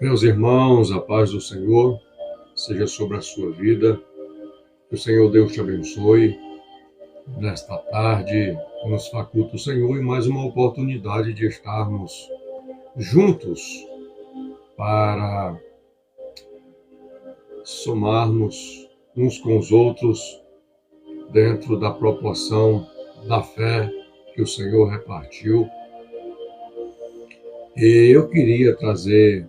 Meus irmãos, a paz do Senhor seja sobre a sua vida. Que o Senhor Deus te abençoe nesta tarde. Nos faculta o Senhor e mais uma oportunidade de estarmos juntos para somarmos uns com os outros dentro da proporção da fé que o Senhor repartiu. E eu queria trazer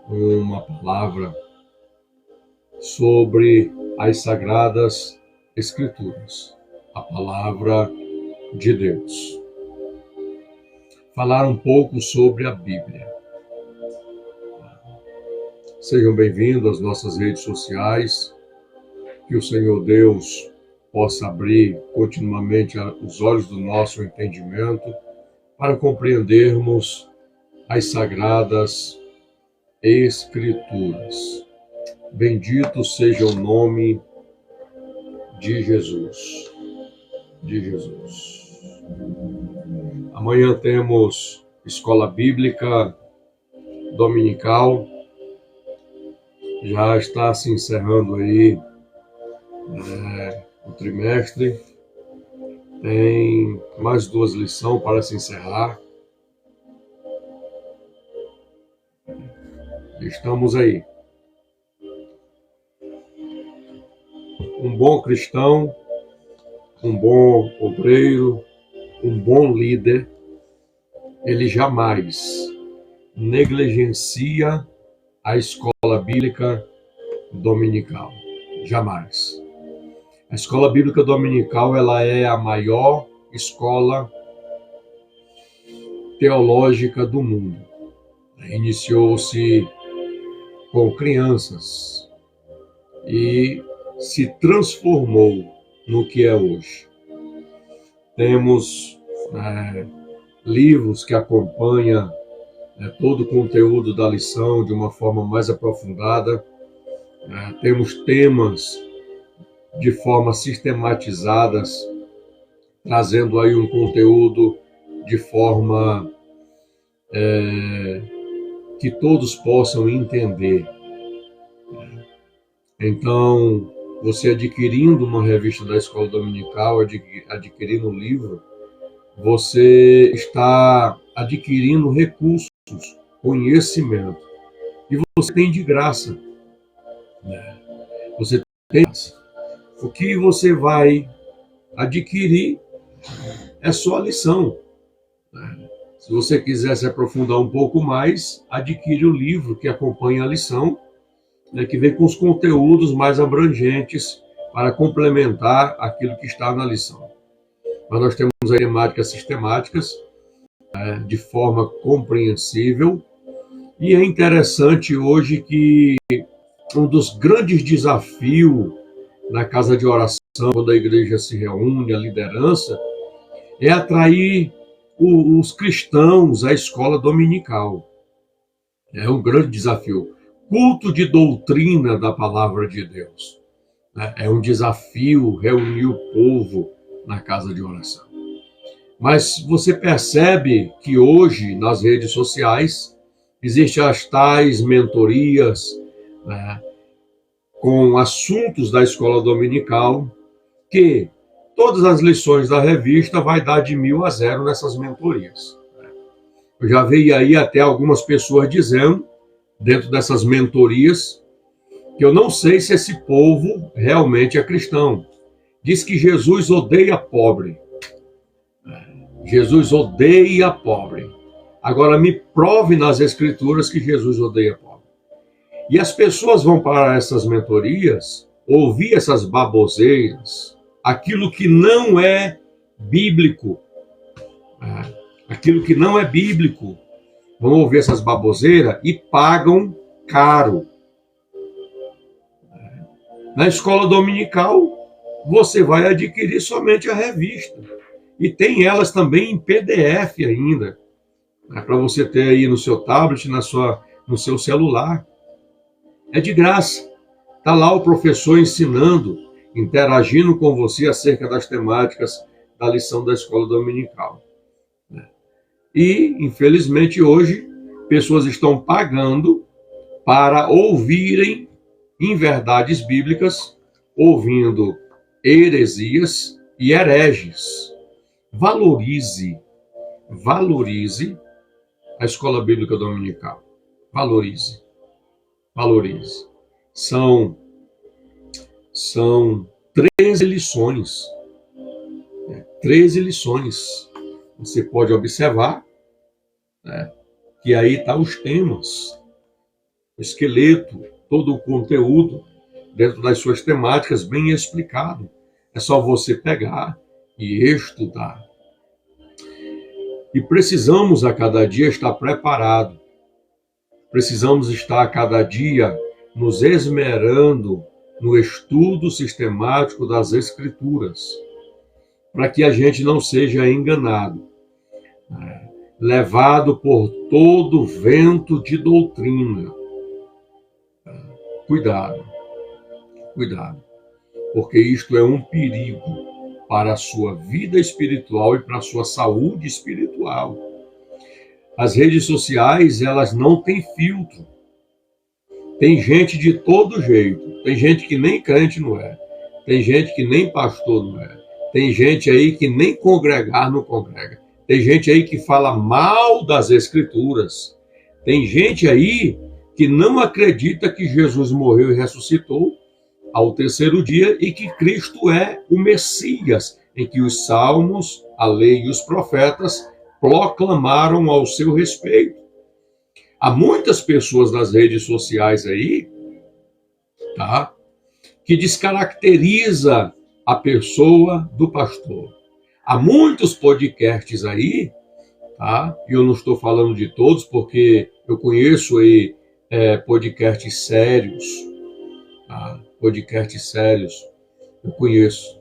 uma palavra sobre as Sagradas Escrituras, a palavra de Deus. Falar um pouco sobre a Bíblia. Sejam bem-vindos às nossas redes sociais, que o Senhor Deus possa abrir continuamente os olhos do nosso entendimento para compreendermos as Sagradas Escrituras. Bendito seja o nome de Jesus. Amanhã temos escola bíblica dominical. Já está se encerrando aí o trimestre. Tem mais 2 lições para se encerrar. Estamos aí. Um bom cristão, um bom obreiro, um bom líder, ele jamais negligencia a escola bíblica dominical. Jamais. A escola bíblica dominical, ela é a maior escola teológica do mundo. Iniciou-se com crianças e se transformou no que é hoje. Temos livros que acompanham todo o conteúdo da lição de uma forma mais aprofundada. Temos temas de forma sistematizadas, trazendo aí um conteúdo de forma que todos possam entender. Então, você adquirindo uma revista da Escola Dominical, adquirindo um livro, você está adquirindo recursos, conhecimento, e você tem de graça. Você tem de graça. O que você vai adquirir é só a lição. Se você quiser se aprofundar um pouco mais, adquire o livro que acompanha a lição, que vem com os conteúdos mais abrangentes para complementar aquilo que está na lição. Mas nós temos aí temáticas sistemáticas, de forma compreensível, e é interessante hoje que um dos grandes desafios na casa de oração, quando a igreja se reúne, a liderança, é atrair os cristãos à escola dominical. É um grande desafio. Culto de doutrina da palavra de Deus. É um desafio reunir o povo na casa de oração. Mas você percebe que hoje, nas redes sociais, existem as tais mentorias, com assuntos da escola dominical, que todas as lições da revista vai dar de 1000 a 0 nessas mentorias. Eu já vi aí até algumas pessoas dizendo, dentro dessas mentorias, que eu não sei se esse povo realmente é cristão. Diz que Jesus odeia pobre. Jesus odeia pobre. Agora me prove nas escrituras que Jesus odeia pobre. E as pessoas vão para essas mentorias ouvir essas baboseiras, aquilo que não é bíblico. Aquilo que não é bíblico. Vão ouvir essas baboseiras e pagam caro. Na escola dominical, você vai adquirir somente a revista. E tem elas também em PDF ainda, para você ter aí no seu tablet, no seu celular. É de graça. Está lá o professor ensinando, interagindo com você acerca das temáticas da lição da escola dominical. E, infelizmente, hoje, pessoas estão pagando para ouvirem inverdades bíblicas, ouvindo heresias e hereges. Valorize a escola bíblica dominical. Valorize. São 13 lições. 13 lições. Você pode observar, né, que aí está os temas, o esqueleto, todo o conteúdo dentro das suas temáticas bem explicado. É só você pegar e estudar. E precisamos a cada dia estar preparado. Precisamos estar a cada dia nos esmerando no estudo sistemático das Escrituras, para que a gente não seja enganado, levado por todo vento de doutrina. Cuidado, porque isto é um perigo para a sua vida espiritual e para a sua saúde espiritual. As redes sociais, elas não têm filtro. Tem gente de todo jeito. Tem gente que nem crente não é. Tem gente que nem pastor não é. Tem gente aí que nem congregar não congrega. Tem gente aí que fala mal das Escrituras. Tem gente aí que não acredita que Jesus morreu e ressuscitou ao terceiro dia e que Cristo é o Messias, em que os salmos, a lei e os profetas proclamaram ao seu respeito. Há muitas pessoas nas redes sociais aí, tá, que descaracteriza a pessoa do pastor. Há muitos podcasts aí, tá, e eu não estou falando de todos, porque eu conheço aí podcasts sérios, tá, podcasts sérios, eu conheço,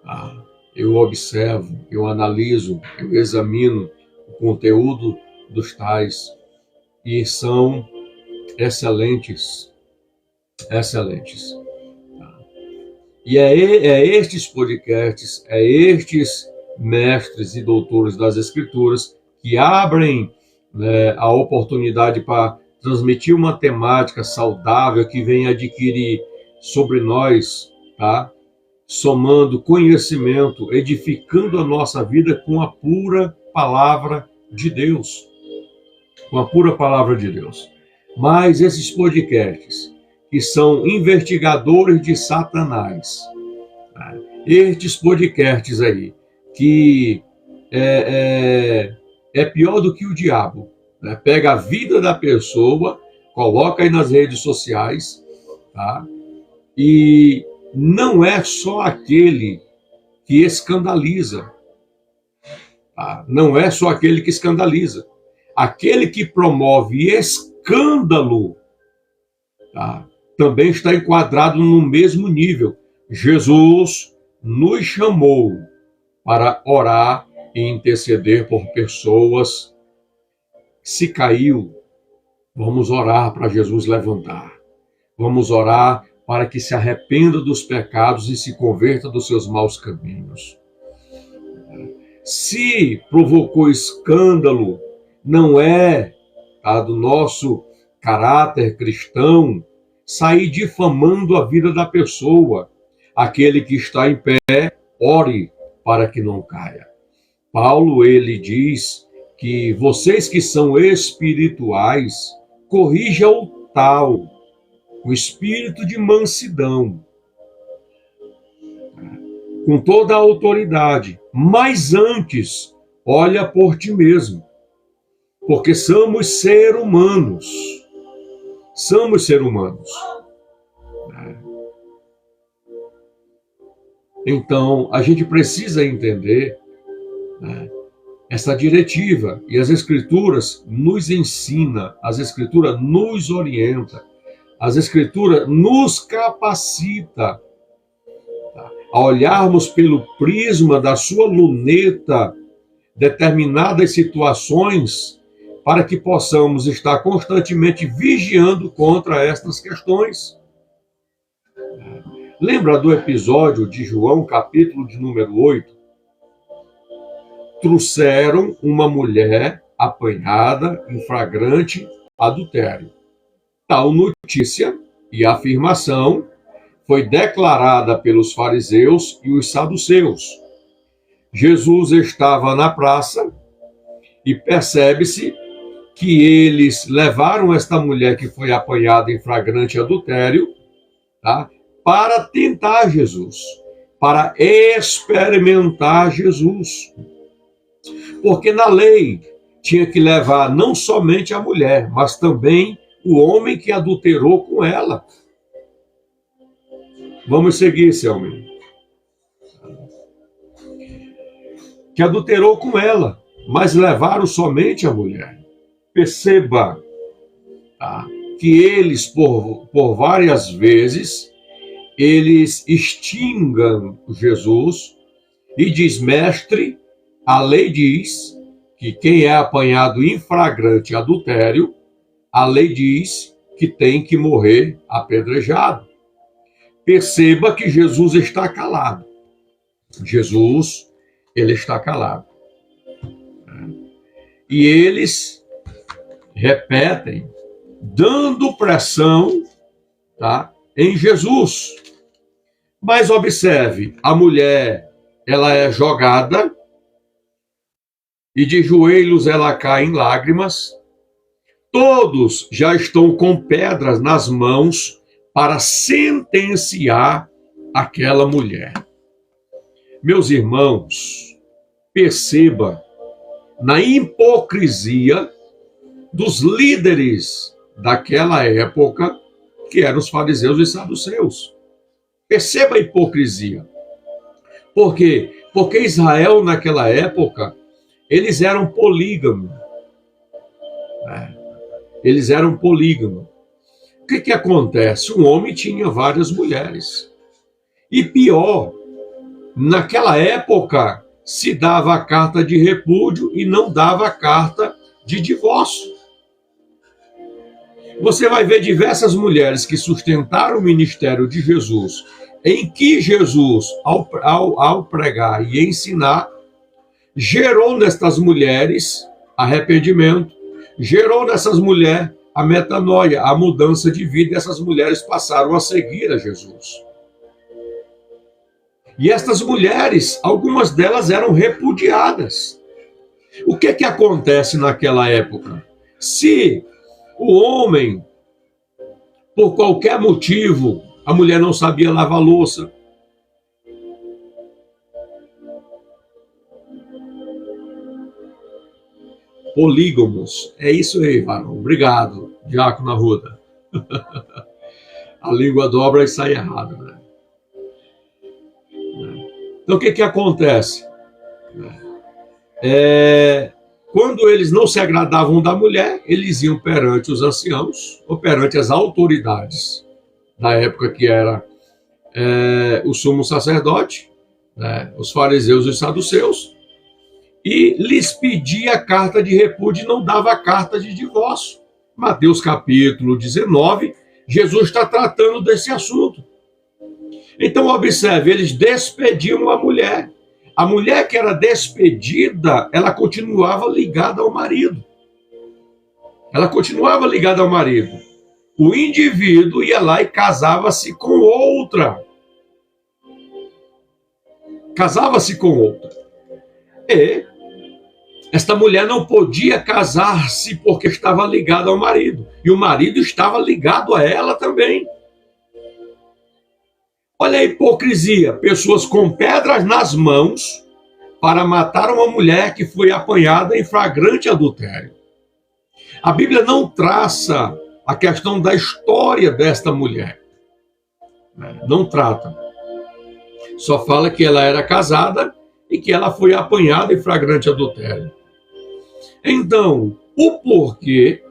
tá, eu observo, eu analiso, eu examino o conteúdo dos tais, e são excelentes. E é estes podcasts, estes mestres e doutores das Escrituras que abrem, né, a oportunidade para transmitir uma temática saudável que vem adquirir sobre nós, tá? Somando conhecimento, edificando a nossa vida com a pura palavra de Deus. Mas esses podcasts, que são investigadores de Satanás, estes podcasts aí, que é pior do que o diabo, né? Pega a vida da pessoa, coloca aí nas redes sociais, tá? E não é só aquele que escandaliza, tá? Não é só aquele que escandaliza. Aquele que promove escândalo, tá, também está enquadrado no mesmo nível. Jesus nos chamou para orar e interceder por pessoas. Se caiu, vamos orar para Jesus levantar. Vamos orar para que se arrependa dos pecados e se converta dos seus maus caminhos. Se provocou escândalo, não é, tá, do nosso caráter cristão sair difamando a vida da pessoa. Aquele que está em pé, ore para que não caia. Paulo, ele diz que vocês que são espirituais, corrija o tal, o espírito de mansidão, com toda a autoridade. Mas antes, olha por ti mesmo, porque somos seres humanos. Então, a gente precisa entender, né, essa diretiva. E as Escrituras nos ensina, as Escrituras nos orienta, as Escrituras nos capacita, tá, a olharmos pelo prisma da sua luneta determinadas situações, para que possamos estar constantemente vigiando contra estas questões. Lembra do episódio de João, capítulo de número 8? Trouxeram uma mulher apanhada em flagrante adultério. Tal notícia e afirmação foi declarada pelos fariseus e os saduceus. Jesus estava na praça e percebe-se que eles levaram esta mulher que foi apanhada em flagrante adultério, tá, para tentar Jesus, para experimentar Jesus. Porque na lei tinha que levar não somente a mulher, mas também o homem que adulterou com ela. Vamos seguir, Selma. Que adulterou com ela, mas levaram somente a mulher. Perceba, tá, que eles, por várias vezes, eles extingam Jesus e diz: mestre, a lei diz que quem é apanhado em flagrante adultério, a lei diz que tem que morrer apedrejado. Perceba que Jesus está calado. Jesus, ele está calado. E eles repetem, dando pressão, tá, em Jesus. Mas observe, a mulher, ela é jogada e de joelhos ela cai em lágrimas. Todos já estão com pedras nas mãos para sentenciar aquela mulher. Meus irmãos, perceba na hipocrisia dos líderes daquela época, que eram os fariseus e saduceus. Perceba a hipocrisia. Por quê? Porque Israel, naquela época, eles eram polígamos. Eles eram polígamos. O que acontece? Um homem tinha várias mulheres. E pior, naquela época, se dava a carta de repúdio e não dava a carta de divórcio. Você vai ver diversas mulheres que sustentaram o ministério de Jesus, em que Jesus, ao pregar e ensinar, gerou nestas mulheres arrependimento, gerou nessas mulheres a metanoia, a mudança de vida, e essas mulheres passaram a seguir a Jesus. E estas mulheres, algumas delas eram repudiadas. O que acontece naquela época? Se o homem, por qualquer motivo, a mulher não sabia lavar louça, polígamos, é isso aí, varão. Obrigado, Diácono Arruda. A língua dobra e sai errado, né? Então, o que acontece? Quando eles não se agradavam da mulher, eles iam perante os anciãos, ou perante as autoridades da época, que era o sumo sacerdote, né, os fariseus e os saduceus, e lhes pedia a carta de repúdio e não dava a carta de divórcio. Mateus capítulo 19, Jesus está tratando desse assunto. Então, observe, eles despediam a mulher. A mulher que era despedida, ela continuava ligada ao marido. Ela continuava ligada ao marido. O indivíduo ia lá e casava-se com outra. Casava-se com outra. E esta mulher não podia casar-se porque estava ligada ao marido. E o marido estava ligado a ela também. Olha a hipocrisia. Pessoas com pedras nas mãos para matar uma mulher que foi apanhada em flagrante adultério. A Bíblia não traça a questão da história desta mulher. Não trata. Só fala que ela era casada e que ela foi apanhada em flagrante adultério. Então, o porquê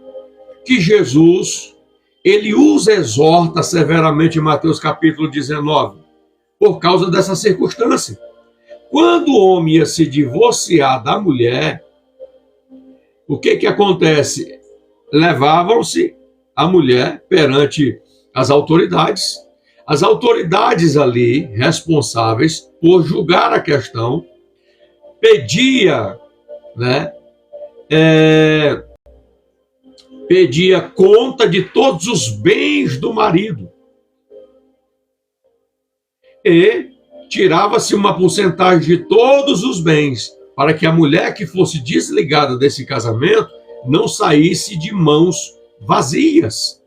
que Jesus, ele os exorta severamente em Mateus capítulo 19? Por causa dessa circunstância. Quando o homem ia se divorciar da mulher, o que acontece? Levavam-se a mulher perante as autoridades. As autoridades ali, responsáveis por julgar a questão, pedia, né, pedia conta de todos os bens do marido e tirava-se uma porcentagem de todos os bens, para que a mulher que fosse desligada desse casamento não saísse de mãos vazias.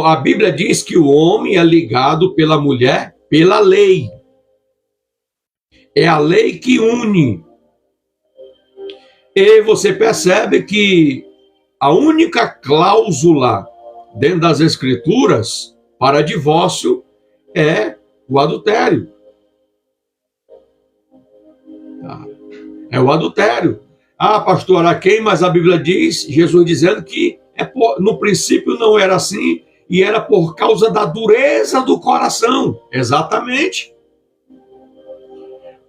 A Bíblia diz que o homem é ligado pela mulher pela lei. É a lei que une. E você percebe que a única cláusula dentro das Escrituras para divórcio é o adultério. É o adultério. Ah, pastor Araquém, mas a Bíblia diz, Jesus dizendo que no princípio não era assim e era por causa da dureza do coração. Exatamente.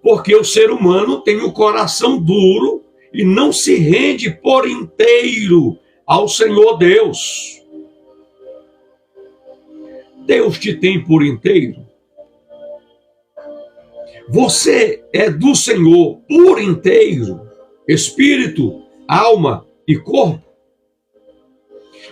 Porque o ser humano tem o coração duro e não se rende por inteiro ao Senhor Deus. Deus te tem por inteiro. Você é do Senhor por inteiro, espírito, alma e corpo.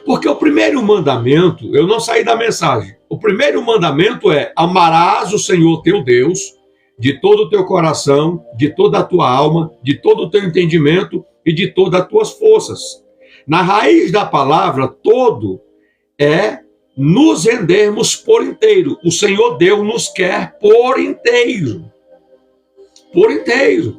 Porque o primeiro mandamento, eu não saí da mensagem, o primeiro mandamento é: amarás o Senhor teu Deus de todo o teu coração, de toda a tua alma, de todo o teu entendimento e de todas as tuas forças. Na raiz da palavra, todo é nos rendermos por inteiro. O Senhor Deus nos quer por inteiro. Por inteiro.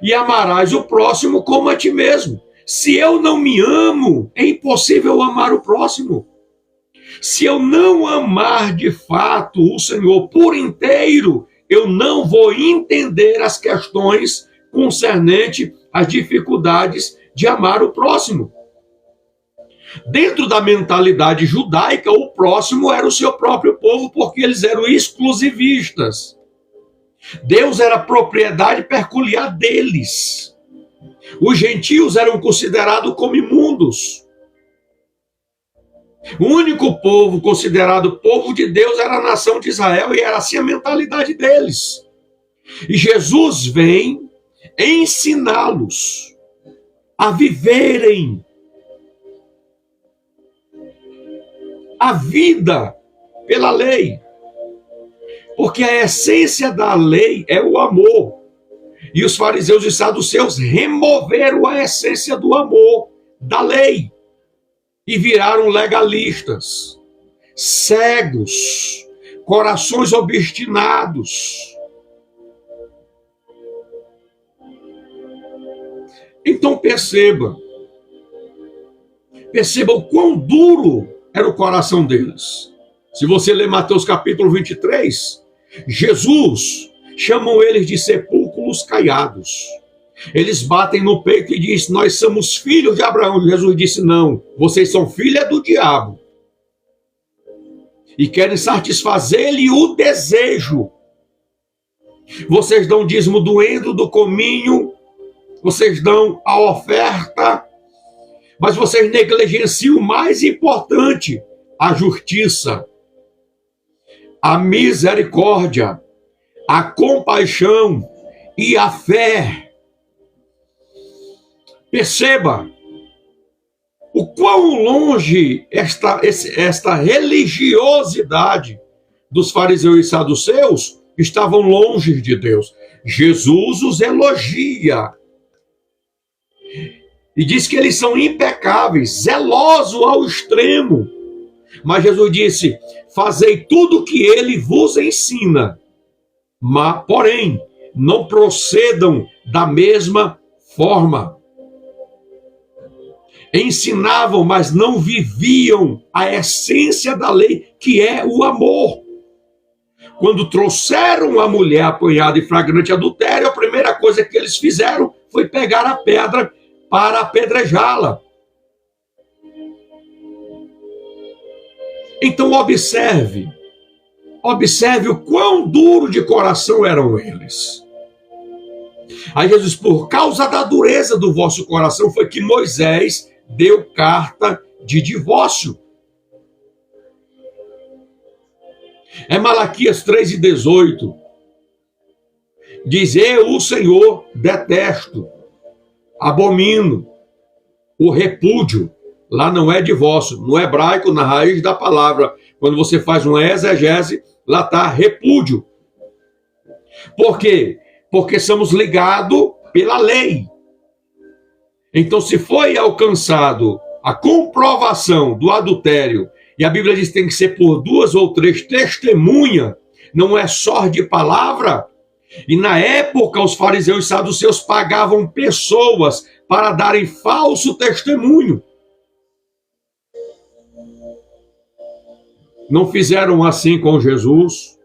E amarás o próximo como a ti mesmo. Se eu não me amo, é impossível amar o próximo. Se eu não amar de fato o Senhor por inteiro, eu não vou entender as questões concernentes às dificuldades de amar o próximo. Dentro da mentalidade judaica, o próximo era o seu próprio povo, porque eles eram exclusivistas. Deus era propriedade peculiar deles. Os gentios eram considerados como imundos. O único povo considerado povo de Deus era a nação de Israel, e era assim a mentalidade deles. E Jesus vem ensiná-los a viverem a vida pela lei. Porque a essência da lei é o amor. E os fariseus e saduceus removeram a essência do amor, da lei. E viraram legalistas, cegos, corações obstinados. Então perceba o quão duro era o coração deles. Se você ler Mateus capítulo 23, Jesus chamam eles de sepulcros caiados. Eles batem no peito e dizem: nós somos filhos de Abraão. Jesus disse: não, vocês são filha do diabo. E querem satisfazer-lhe o desejo. Vocês dão dízimo do endro, do cominho, vocês dão a oferta, mas vocês negligenciam o mais importante: a justiça, a misericórdia, a compaixão e a fé. Perceba o quão longe esta religiosidade dos fariseus e saduceus estavam longe de Deus. Jesus os elogia e diz que eles são impecáveis, zelosos ao extremo. Mas Jesus disse: fazei tudo o que ele vos ensina, mas, porém, não procedam da mesma forma. Ensinavam, mas não viviam a essência da lei, que é o amor. Quando trouxeram a mulher apanhada em flagrante adultério, a primeira coisa que eles fizeram foi pegar a pedra para apedrejá-la. Então observe o quão duro de coração eram eles. Aí Jesus: por causa da dureza do vosso coração foi que Moisés deu carta de divórcio. É Malaquias 3:18. Diz: eu, o Senhor, detesto abomino. O repúdio, lá não é divórcio. No hebraico, na raiz da palavra, quando você faz uma exegese, lá está repúdio. Por quê? Porque somos ligados pela lei. Então, se foi alcançado a comprovação do adultério, e a Bíblia diz que tem que ser por 2 ou 3 testemunhas, não é só de palavra. E na época, os fariseus e saduceus pagavam pessoas para darem falso testemunho. Não fizeram assim com Jesus,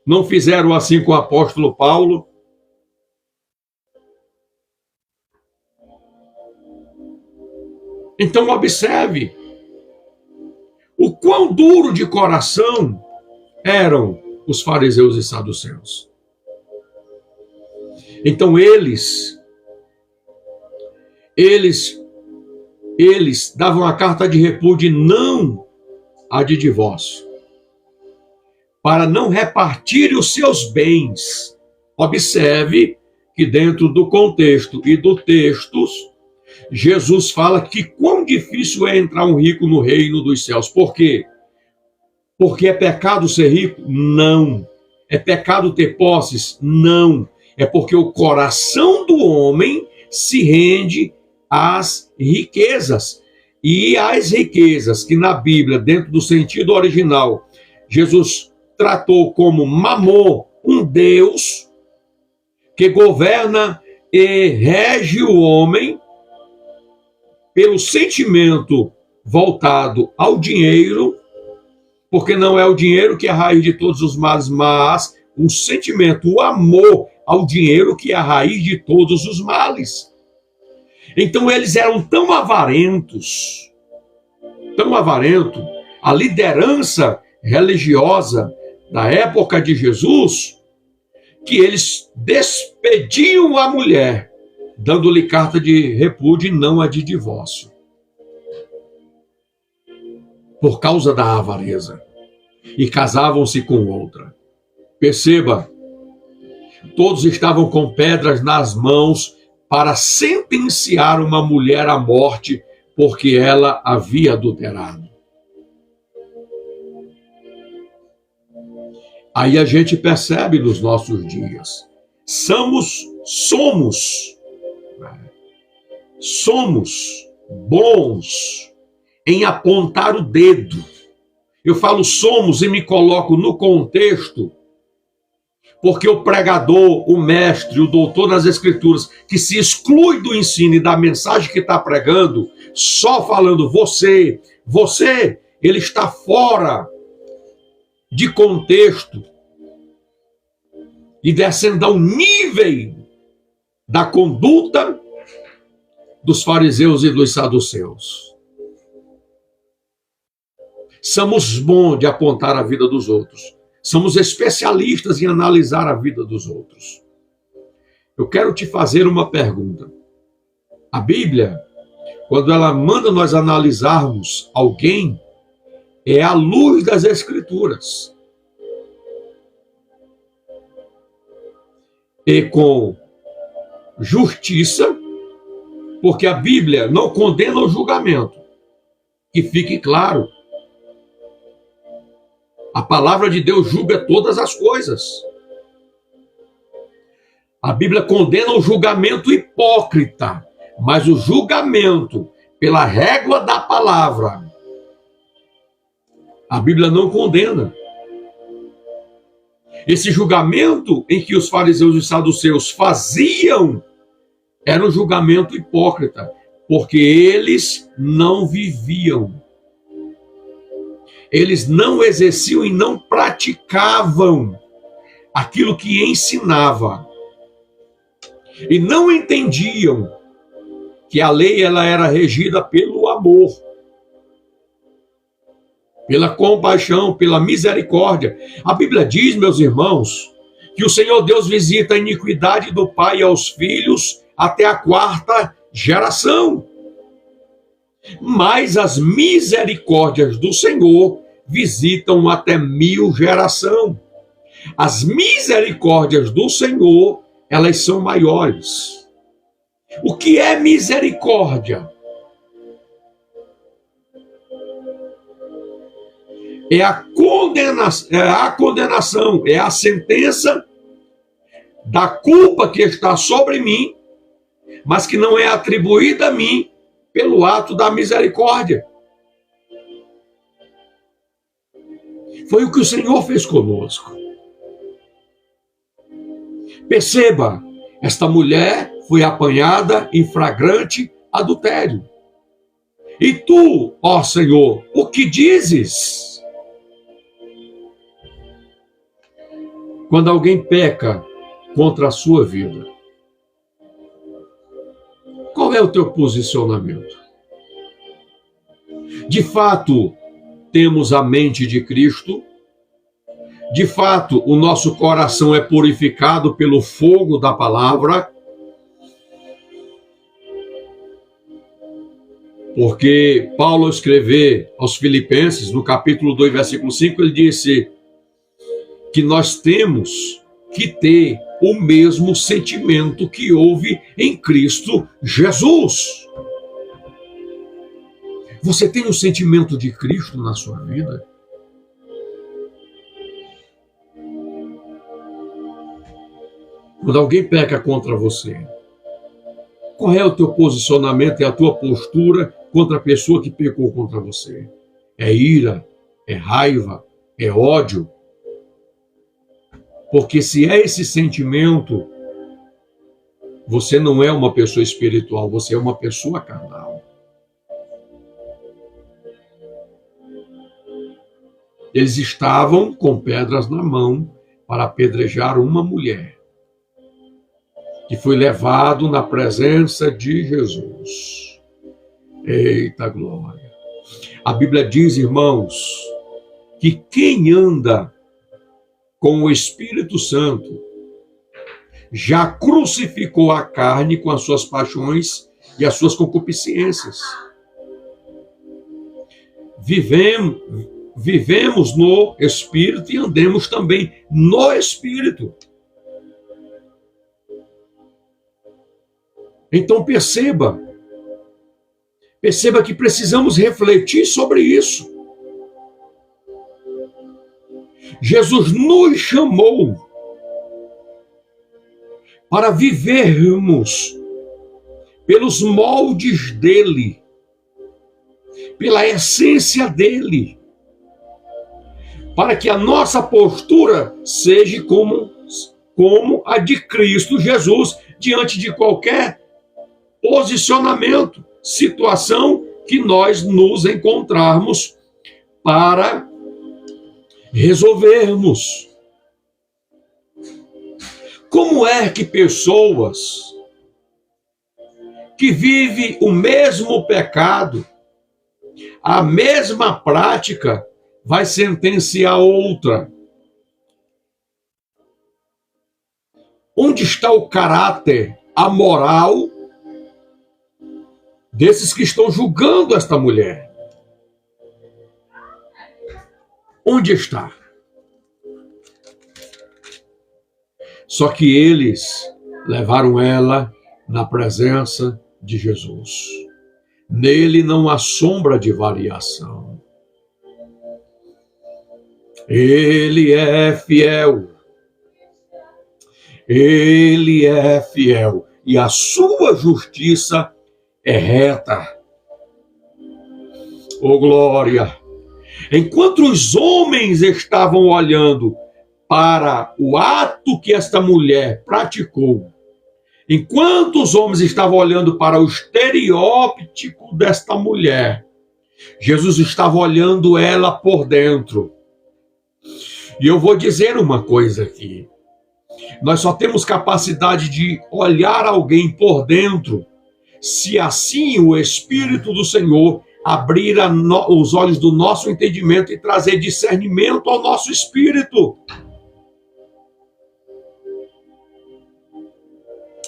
não fizeram assim com o apóstolo Paulo. Então observe o quão duro de coração eram os fariseus e saduceus. Então eles davam a carta de repúdio, não a de divórcio, para não repartir os seus bens. Observe que dentro do contexto e do texto, Jesus fala que quão difícil é entrar um rico no reino dos céus. Por quê? Porque é pecado ser rico? Não. É pecado ter posses? Não. É porque o coração do homem se rende às riquezas. E as riquezas que na Bíblia, dentro do sentido original, Jesus tratou como mamon, um Deus que governa e rege o homem pelo sentimento voltado ao dinheiro, porque não é o dinheiro que é a raiz de todos os males, mas o sentimento, o amor ao dinheiro que é a raiz de todos os males. Então eles eram tão avarentos, a liderança religiosa da época de Jesus, que eles despediam a mulher, dando-lhe carta de repúdio e não a de divórcio, por causa da avareza, e casavam-se com outra. Perceba, todos estavam com pedras nas mãos para sentenciar uma mulher à morte, porque ela havia adulterado. Aí a gente percebe nos nossos dias, somos bons em apontar o dedo. Eu falo somos e me coloco no contexto, porque o pregador, o mestre, o doutor das Escrituras, que se exclui do ensino e da mensagem que está pregando, só falando você, ele está fora de contexto e descendo ao nível da conduta dos fariseus e dos saduceus. Somos bons de apontar a vida dos outros. Somos especialistas em analisar a vida dos outros. Eu quero te fazer uma pergunta. A Bíblia, quando ela manda nós analisarmos alguém, é à luz das Escrituras. E com justiça, porque a Bíblia não condena o julgamento. Que fique claro. A palavra de Deus julga todas as coisas. A Bíblia condena o julgamento hipócrita, mas o julgamento pela régua da palavra, a Bíblia não condena. Esse julgamento em que os fariseus e os saduceus faziam era um julgamento hipócrita, porque eles não viviam. Eles não exerciam e não praticavam aquilo que ensinava. E não entendiam que a lei ela era regida pelo amor, pela compaixão, pela misericórdia. A Bíblia diz, meus irmãos, que o Senhor Deus visita a iniquidade do pai aos filhos até a 4ª geração. Mas as misericórdias do Senhor visitam até 1000 geração. As misericórdias do Senhor, elas são maiores. O que é misericórdia? É a condenação, é a sentença da culpa que está sobre mim, mas que não é atribuída a mim pelo ato da misericórdia. Foi o que o Senhor fez conosco. Perceba, esta mulher foi apanhada em flagrante adultério. E tu, ó Senhor, o que dizes? Quando alguém peca contra a sua vida, qual é o teu posicionamento? De fato, temos a mente de Cristo? De fato, o nosso coração é purificado pelo fogo da palavra? Porque Paulo, ao escrever aos Filipenses, no capítulo 2, versículo 5, ele disse que nós temos que ter o mesmo sentimento que houve em Cristo Jesus. Você tem o sentimento de Cristo na sua vida? Quando alguém peca contra você, qual é o teu posicionamento e a tua postura contra a pessoa que pecou contra você? É ira? É raiva? É ódio? Porque se é esse sentimento, você não é uma pessoa espiritual, você é uma pessoa carnal. Eles estavam com pedras na mão para apedrejar uma mulher, que foi levado na presença de Jesus. Eita glória! A Bíblia diz, irmãos, que quem anda com o Espírito Santo já crucificou a carne com as suas paixões e as suas concupiscências. Vivemos no Espírito e andemos também no Espírito. Então perceba que precisamos refletir sobre isso. Jesus nos chamou para vivermos pelos moldes dele, pela essência dele, para que a nossa postura seja como a de Cristo Jesus diante de qualquer posicionamento, situação que nós nos encontrarmos para resolvermos. Como é que pessoas que vivem o mesmo pecado, a mesma prática, vai sentenciar outra? Onde está o caráter, a moral desses que estão julgando esta mulher? Onde está? Só que eles levaram ela na presença de Jesus. Nele não há sombra de variação. Ele é fiel. Ele é fiel. E a sua justiça é reta. Oh, glória! Enquanto os homens estavam olhando para o ato que esta mulher praticou, enquanto os homens estavam olhando para o estereótipo desta mulher, Jesus estava olhando ela por dentro. E eu vou dizer uma coisa aqui. Nós só temos capacidade de olhar alguém por dentro se assim o Espírito do Senhor abrir os olhos do nosso entendimento e trazer discernimento ao nosso espírito.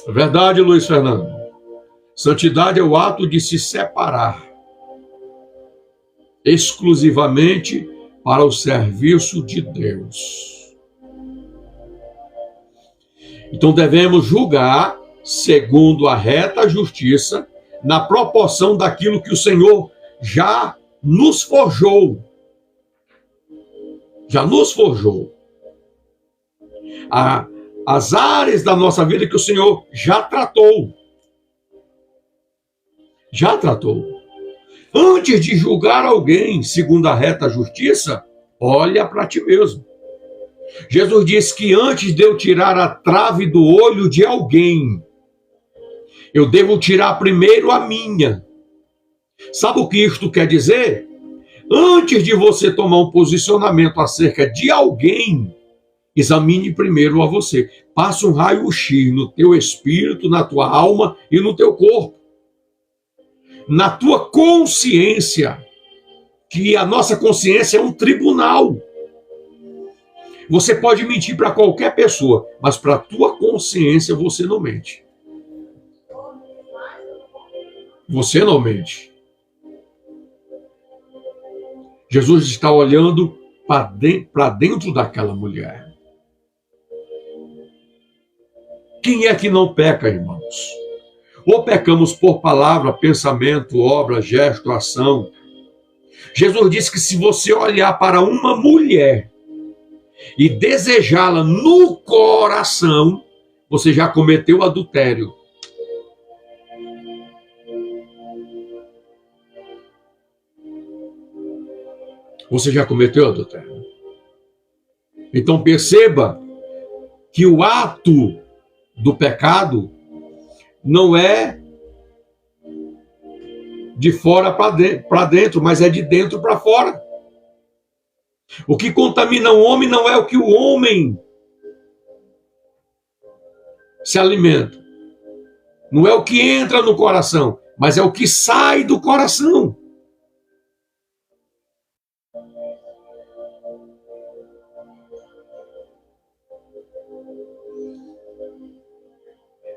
Verdade, Luiz Fernando. Santidade é o ato de se separar exclusivamente para o serviço de Deus. Então devemos julgar segundo a reta justiça, na proporção daquilo que o Senhor já nos forjou. Já nos forjou. As áreas da nossa vida que o Senhor já tratou. Já tratou. Antes de julgar alguém segundo a reta justiça, olha para ti mesmo. Jesus disse que antes de eu tirar a trave do olho de alguém, eu devo tirar primeiro a minha. Sabe o que isto quer dizer? Antes de você tomar um posicionamento acerca de alguém, examine primeiro a você. Passe um raio-x no teu espírito, na tua alma e no teu corpo. Na tua consciência, que a nossa consciência é um tribunal. Você pode mentir para qualquer pessoa, mas para a tua consciência você não mente. Você não mente. Jesus está olhando para dentro daquela mulher. Quem é que não peca, irmãos? Ou pecamos por palavra, pensamento, obra, gesto, ação. Jesus disse que se você olhar para uma mulher e desejá-la no coração, você já cometeu adultério. Você já cometeu adultério. Então perceba que o ato do pecado não é de fora para dentro, mas é de dentro para fora. O que contamina o homem não é o que o homem se alimenta. Não é o que entra no coração, mas é o que sai do coração.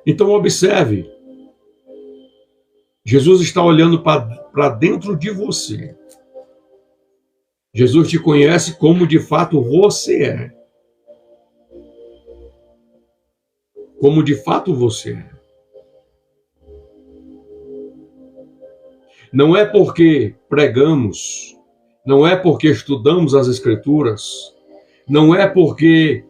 Então observe, Jesus está olhando para dentro de você. Jesus te conhece como de fato você é. Como de fato você é. Não é porque pregamos, não é porque estudamos as Escrituras, não é porque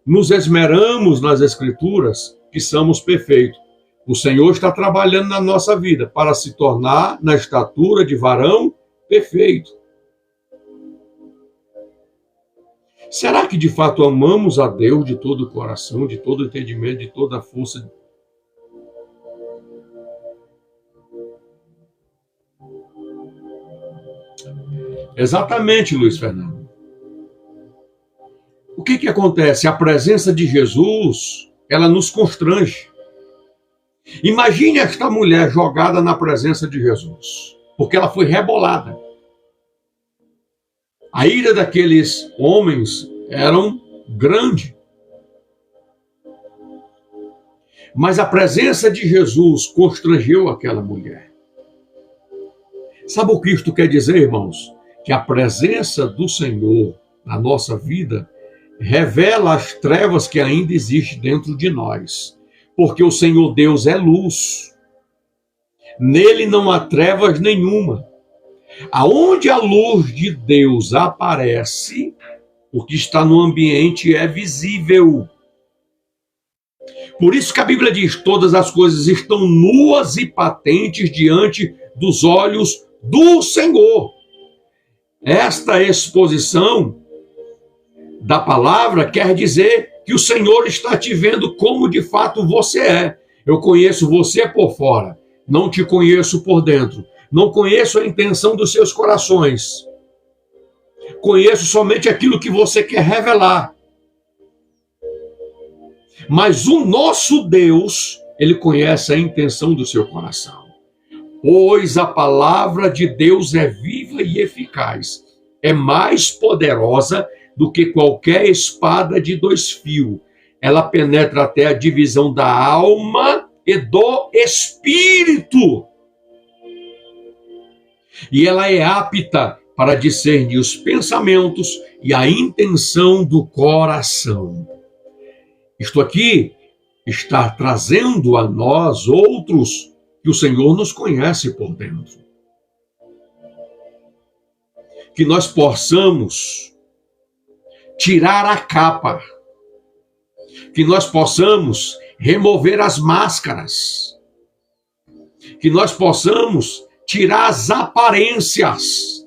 nos esmeramos nas Escrituras que somos perfeitos. O Senhor está trabalhando na nossa vida para se tornar na estatura de varão perfeito. Será que de fato amamos a Deus de todo o coração, de todo o entendimento, de toda a força? Exatamente, Luiz Fernando. O que acontece? A presença de Jesus, ela nos constrange. Imagine esta mulher jogada na presença de Jesus, porque ela foi rebolada. A ira daqueles homens era grande. Mas a presença de Jesus constrangeu aquela mulher. Sabe o que isto quer dizer, irmãos? Que a presença do Senhor na nossa vida revela as trevas que ainda existem dentro de nós. Porque o Senhor Deus é luz. Nele não há trevas nenhuma. Aonde a luz de Deus aparece, o que está no ambiente é visível. Por isso que a Bíblia diz, todas as coisas estão nuas e patentes diante dos olhos do Senhor. Esta exposição da palavra quer dizer que o Senhor está te vendo como de fato você é. Eu conheço você por fora, não te conheço por dentro. Não conheço a intenção dos seus corações. Conheço somente aquilo que você quer revelar. Mas o nosso Deus, ele conhece a intenção do seu coração. Pois a palavra de Deus é viva e eficaz. É mais poderosa do que qualquer espada de 2 fios. Ela penetra até a divisão da alma e do espírito. E ela é apta para discernir os pensamentos e a intenção do coração. Isto aqui está trazendo a nós outros que o Senhor nos conhece por dentro. Que nós possamos tirar a capa, que nós possamos remover as máscaras, que nós possamos tirar as aparências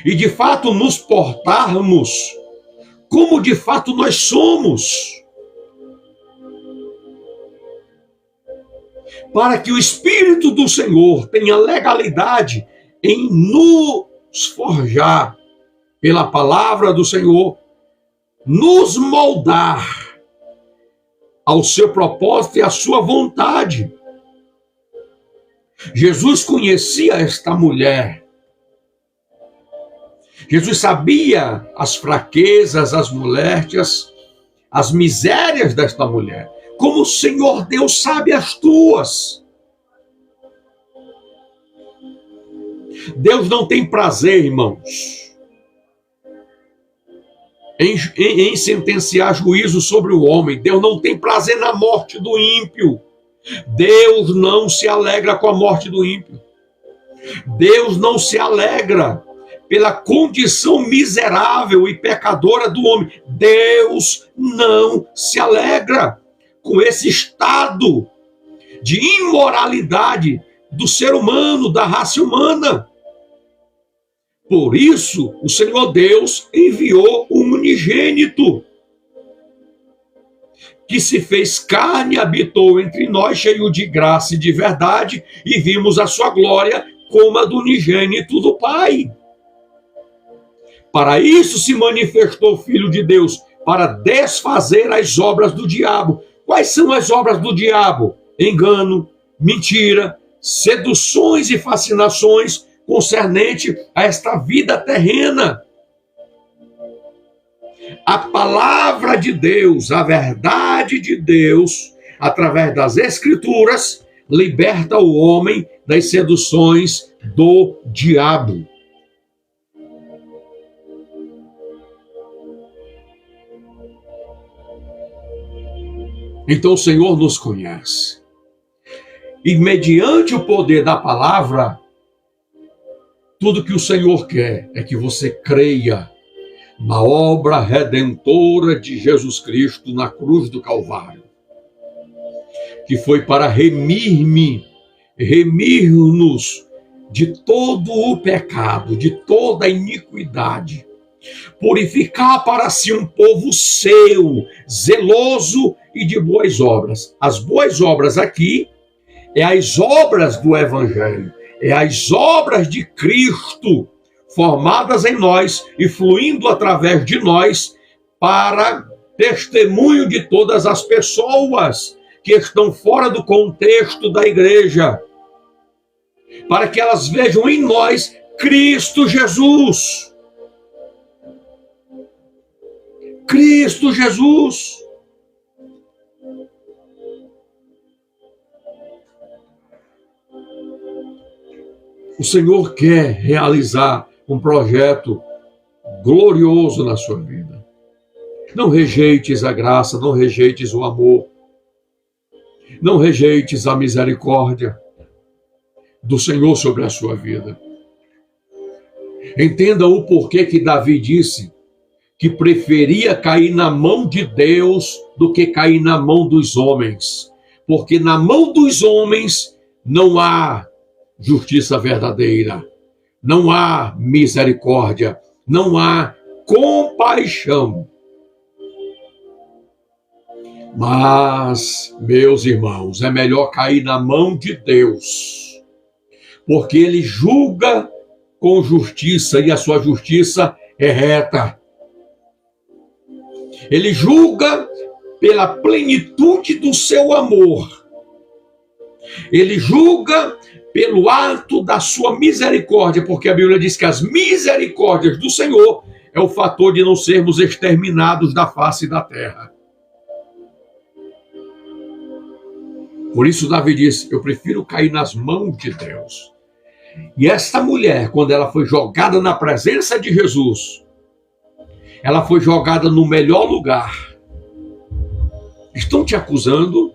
e de fato nos portarmos como de fato nós somos, para que o Espírito do Senhor tenha legalidade em nos forjar pela palavra do Senhor, nos moldar ao seu propósito e à sua vontade. Jesus conhecia esta mulher. Jesus sabia as fraquezas, as moléstias, as misérias desta mulher. Como o Senhor Deus sabe as tuas. Deus não tem prazer, irmãos, em sentenciar juízo sobre o homem. Deus não tem prazer na morte do ímpio. Deus não se alegra com a morte do ímpio. Deus não se alegra pela condição miserável e pecadora do homem. Deus não se alegra com esse estado de imoralidade do ser humano, da raça humana. Por isso, o Senhor Deus enviou o unigênito, que se fez carne, habitou entre nós, cheio de graça e de verdade, e vimos a sua glória como a do unigênito do Pai. Para isso se manifestou o Filho de Deus, para desfazer as obras do diabo. Quais são as obras do diabo? Engano, mentira, seduções e fascinações concernente a esta vida terrena. A palavra de Deus, a verdade de Deus, através das Escrituras, liberta o homem das seduções do diabo. Então o Senhor nos conhece. E mediante o poder da palavra, tudo que o Senhor quer é que você creia na obra redentora de Jesus Cristo na cruz do Calvário, que foi para remir-nos de todo o pecado, de toda a iniquidade, purificar para si um povo seu, zeloso e de boas obras. As boas obras aqui é as obras do Evangelho, é as obras de Cristo, formadas em nós e fluindo através de nós para testemunho de todas as pessoas que estão fora do contexto da igreja, para que elas vejam em nós Cristo Jesus. Cristo Jesus. O Senhor quer realizar um projeto glorioso na sua vida. Não rejeites a graça, não rejeites o amor, não rejeites a misericórdia do Senhor sobre a sua vida. Entenda o porquê que Davi disse que preferia cair na mão de Deus do que cair na mão dos homens. Porque na mão dos homens não há justiça verdadeira, não há misericórdia, não há compaixão. Mas, meus irmãos, é melhor cair na mão de Deus, porque Ele julga com justiça e a sua justiça é reta. Ele julga pela plenitude do seu amor. Ele julga pelo ato da sua misericórdia, porque a Bíblia diz que as misericórdias do Senhor é o fator de não sermos exterminados da face da terra. Por isso Davi disse, eu prefiro cair nas mãos de Deus. E esta mulher, quando ela foi jogada na presença de Jesus, ela foi jogada no melhor lugar. estão te acusando,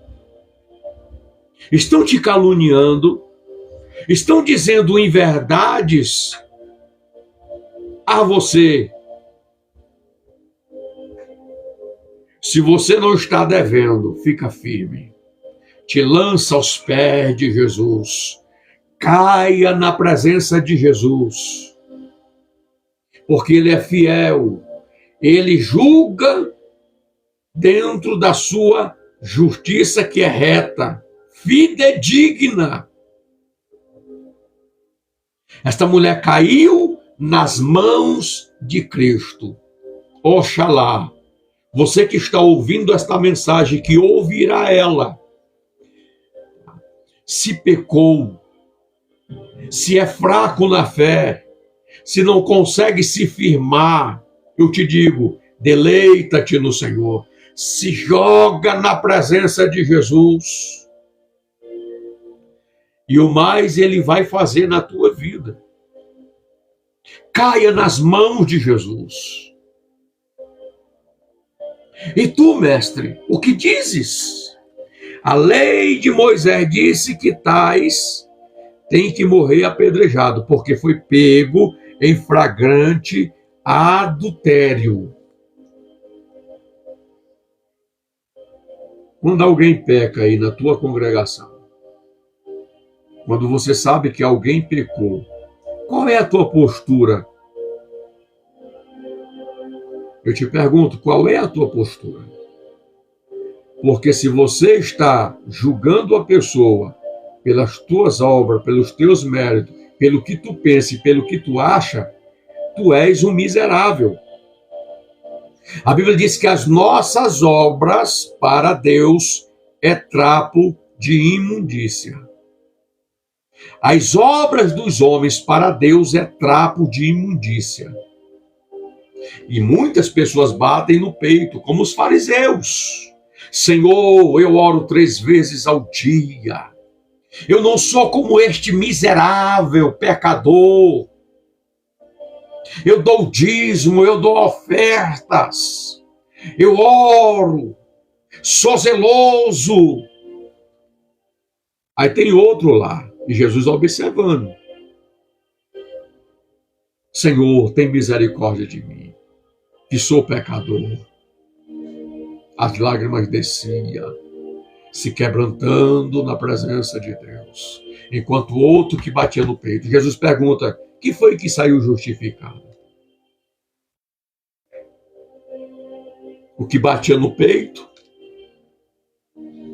estão te caluniando, estão dizendo inverdades a você. Se você não está devendo, fica firme. Te lança aos pés de Jesus. Caia na presença de Jesus. Porque Ele é fiel. Ele julga dentro da sua justiça que é reta, fidedigna. Esta mulher caiu nas mãos de Cristo. Oxalá, você que está ouvindo esta mensagem, que ouvirá ela, se pecou, se é fraco na fé, se não consegue se firmar, eu te digo, deleita-te no Senhor, se joga na presença de Jesus, e o mais Ele vai fazer na tua vida. Caia nas mãos de Jesus. E tu, mestre, o que dizes? A lei de Moisés disse que tais tem que morrer apedrejado, porque foi pego em flagrante adultério. Quando alguém peca aí na tua congregação, quando você sabe que alguém pecou, qual é a tua postura? Eu te pergunto, qual é a tua postura? Porque se você está julgando a pessoa pelas tuas obras, pelos teus méritos, pelo que tu pensa e pelo que tu acha, tu és um miserável. A Bíblia diz que as nossas obras para Deus é trapo de imundícia. As obras dos homens para Deus é trapo de imundícia. E muitas pessoas batem no peito, como os fariseus. Senhor, eu oro 3 vezes ao dia. Eu não sou como este miserável pecador. Eu dou dízimo, eu dou ofertas. Eu oro, sou zeloso. Aí tem outro lá, e Jesus observando. Senhor, tem misericórdia de mim, que sou pecador. As lágrimas desciam, se quebrantando na presença de Deus. Enquanto o outro que batia no peito. Jesus pergunta, que foi que saiu justificado? O que batia no peito?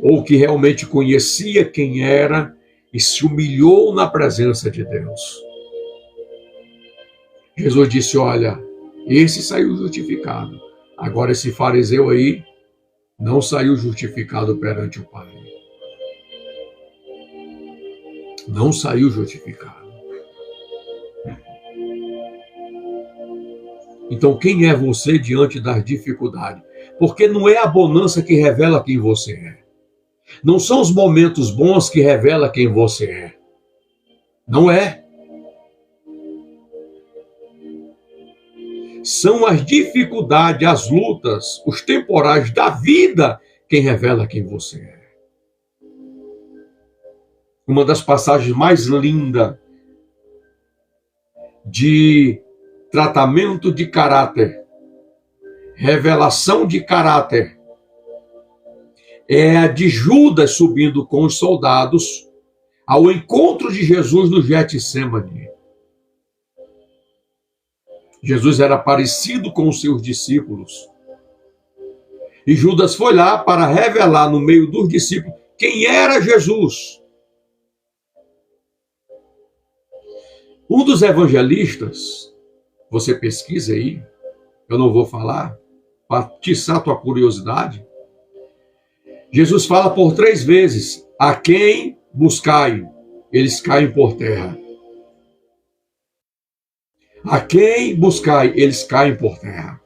Ou o que realmente conhecia quem era e se humilhou na presença de Deus? Jesus disse, olha, esse saiu justificado. Agora esse fariseu aí não saiu justificado perante o Pai. Não saiu justificado. Então quem é você diante das dificuldades? Porque não é a bonança que revela quem você é. Não são os momentos bons que revelam quem você é. Não é. São as dificuldades, as lutas, os temporais da vida quem revela quem você é. Uma das passagens mais lindas de tratamento de caráter, revelação de caráter, é a de Judas subindo com os soldados ao encontro de Jesus no Getsêmani. Jesus era parecido com os seus discípulos. E Judas foi lá para revelar no meio dos discípulos quem era Jesus. Um dos evangelistas, você pesquisa aí, eu não vou falar, para atiçar a tua curiosidade. Jesus fala por 3 vezes, a quem buscai, eles caem por terra. A quem buscai, eles caem por terra.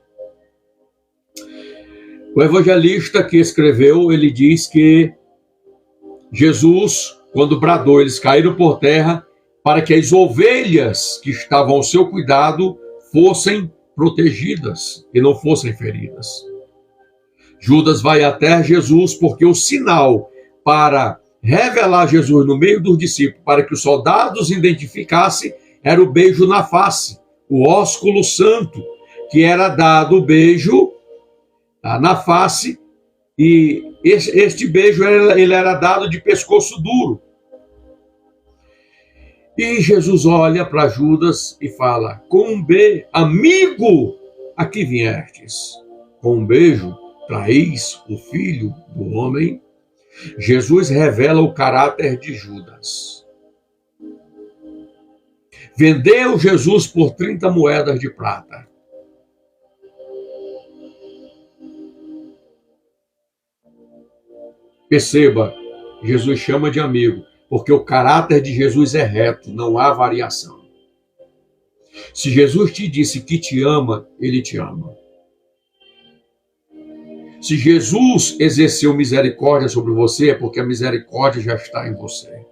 O evangelista que escreveu, ele diz que Jesus, quando bradou, eles caíram por terra para que as ovelhas que estavam ao seu cuidado fossem protegidas e não fossem feridas. Judas vai até Jesus porque o sinal para revelar Jesus no meio dos discípulos, para que os soldados identificassem, era o beijo na face, o ósculo santo, que era dado o beijo na face, e este beijo ele era dado de pescoço duro. E Jesus olha para Judas e fala: com um beijo, amigo, aqui viestes. Com um beijo, traís o filho do homem. Jesus revela o caráter de Judas. Vendeu Jesus por 30 moedas de prata. Perceba, Jesus chama de amigo, porque o caráter de Jesus é reto, não há variação. Se Jesus te disse que te ama, ele te ama. Se Jesus exerceu misericórdia sobre você, é porque a misericórdia já está em você.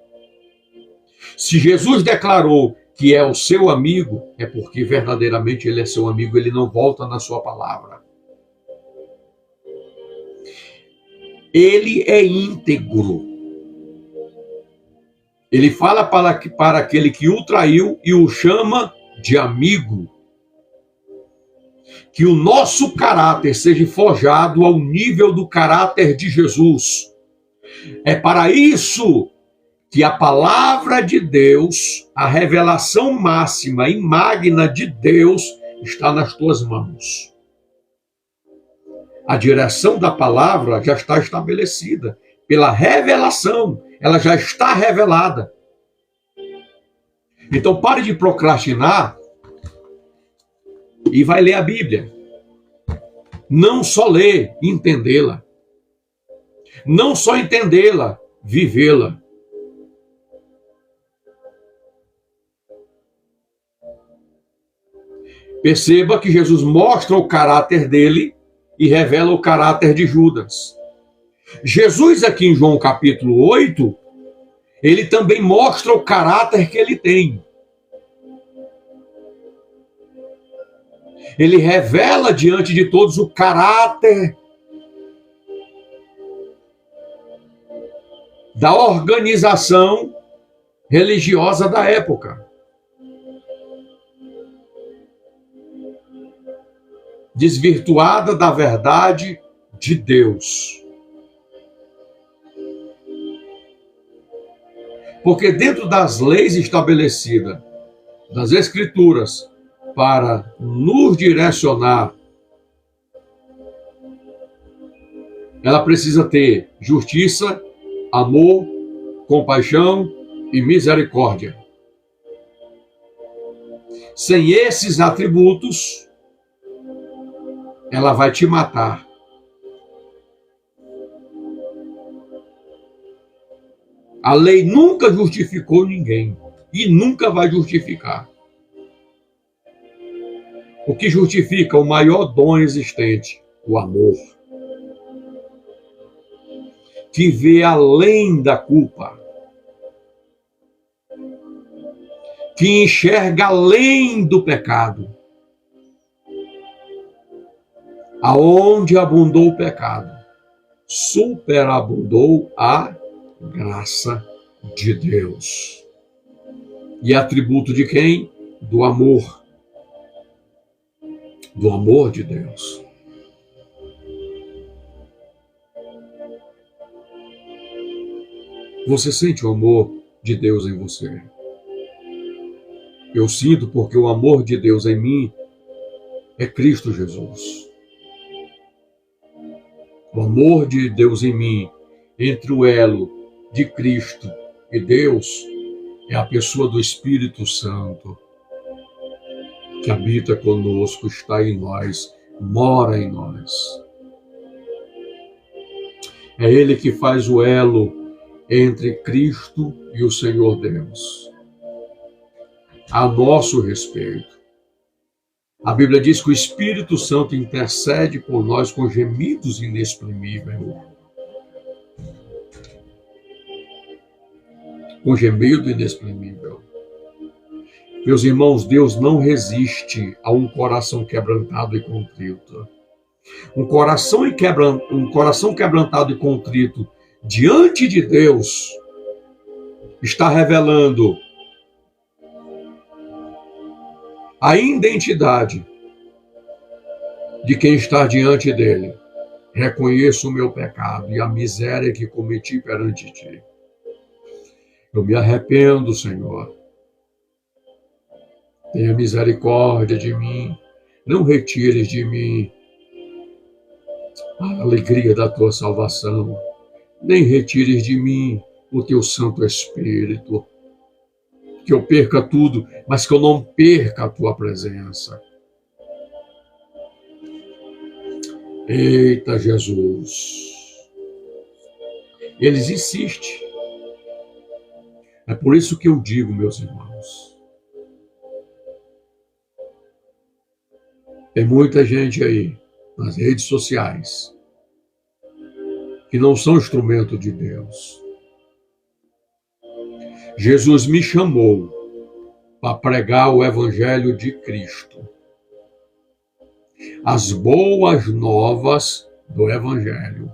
Se Jesus declarou que é o seu amigo, é porque verdadeiramente ele é seu amigo, ele não volta na sua palavra. Ele é íntegro. Ele fala para aquele que o traiu e o chama de amigo. Que o nosso caráter seja forjado ao nível do caráter de Jesus. É para isso que a palavra de Deus, a revelação máxima e magna de Deus, está nas tuas mãos. A direção da palavra já está estabelecida pela revelação, ela já está revelada. Então pare de procrastinar e vai ler a Bíblia. Não só ler, entendê-la. Não só entendê-la, vivê-la. Perceba que Jesus mostra o caráter dele e revela o caráter de Judas. Jesus aqui em João capítulo 8, ele também mostra o caráter que ele tem. Ele revela diante de todos o caráter da organização religiosa da época. Desvirtuada da verdade de Deus. Porque dentro das leis estabelecidas, das Escrituras, para nos direcionar, ela precisa ter justiça, amor, compaixão e misericórdia. Sem esses atributos, ela vai te matar. A lei nunca justificou ninguém e nunca vai justificar. O que justifica o maior dom existente, o amor. Que vê além da culpa. Que enxerga além do pecado. Aonde abundou o pecado, superabundou a graça de Deus. E atributo de quem? Do amor. Do amor de Deus. Você sente o amor de Deus em você? Eu sinto, porque o amor de Deus em mim é Cristo Jesus. O amor de Deus em mim, entre o elo de Cristo e Deus, é a pessoa do Espírito Santo, que habita conosco, está em nós, mora em nós. É Ele que faz o elo entre Cristo e o Senhor Deus, a nosso respeito. A Bíblia diz que o Espírito Santo intercede por nós com gemidos inexprimíveis. Com gemido inexprimível. Meus irmãos, Deus não resiste a um coração quebrantado e contrito. Um coração quebrantado e contrito diante de Deus está revelando a identidade de quem está diante dele. Reconheço o meu pecado e a miséria que cometi perante ti. Eu me arrependo, Senhor. Tenha misericórdia de mim. Não retires de mim a alegria da tua salvação. Nem retires de mim o teu Santo Espírito. Que eu perca tudo, mas que eu não perca a tua presença. Eita, Jesus. Eles insistem. É por isso que eu digo, meus irmãos. Tem muita gente aí nas redes sociais que não são instrumento de Deus. Jesus me chamou para pregar o Evangelho de Cristo. As boas novas do Evangelho.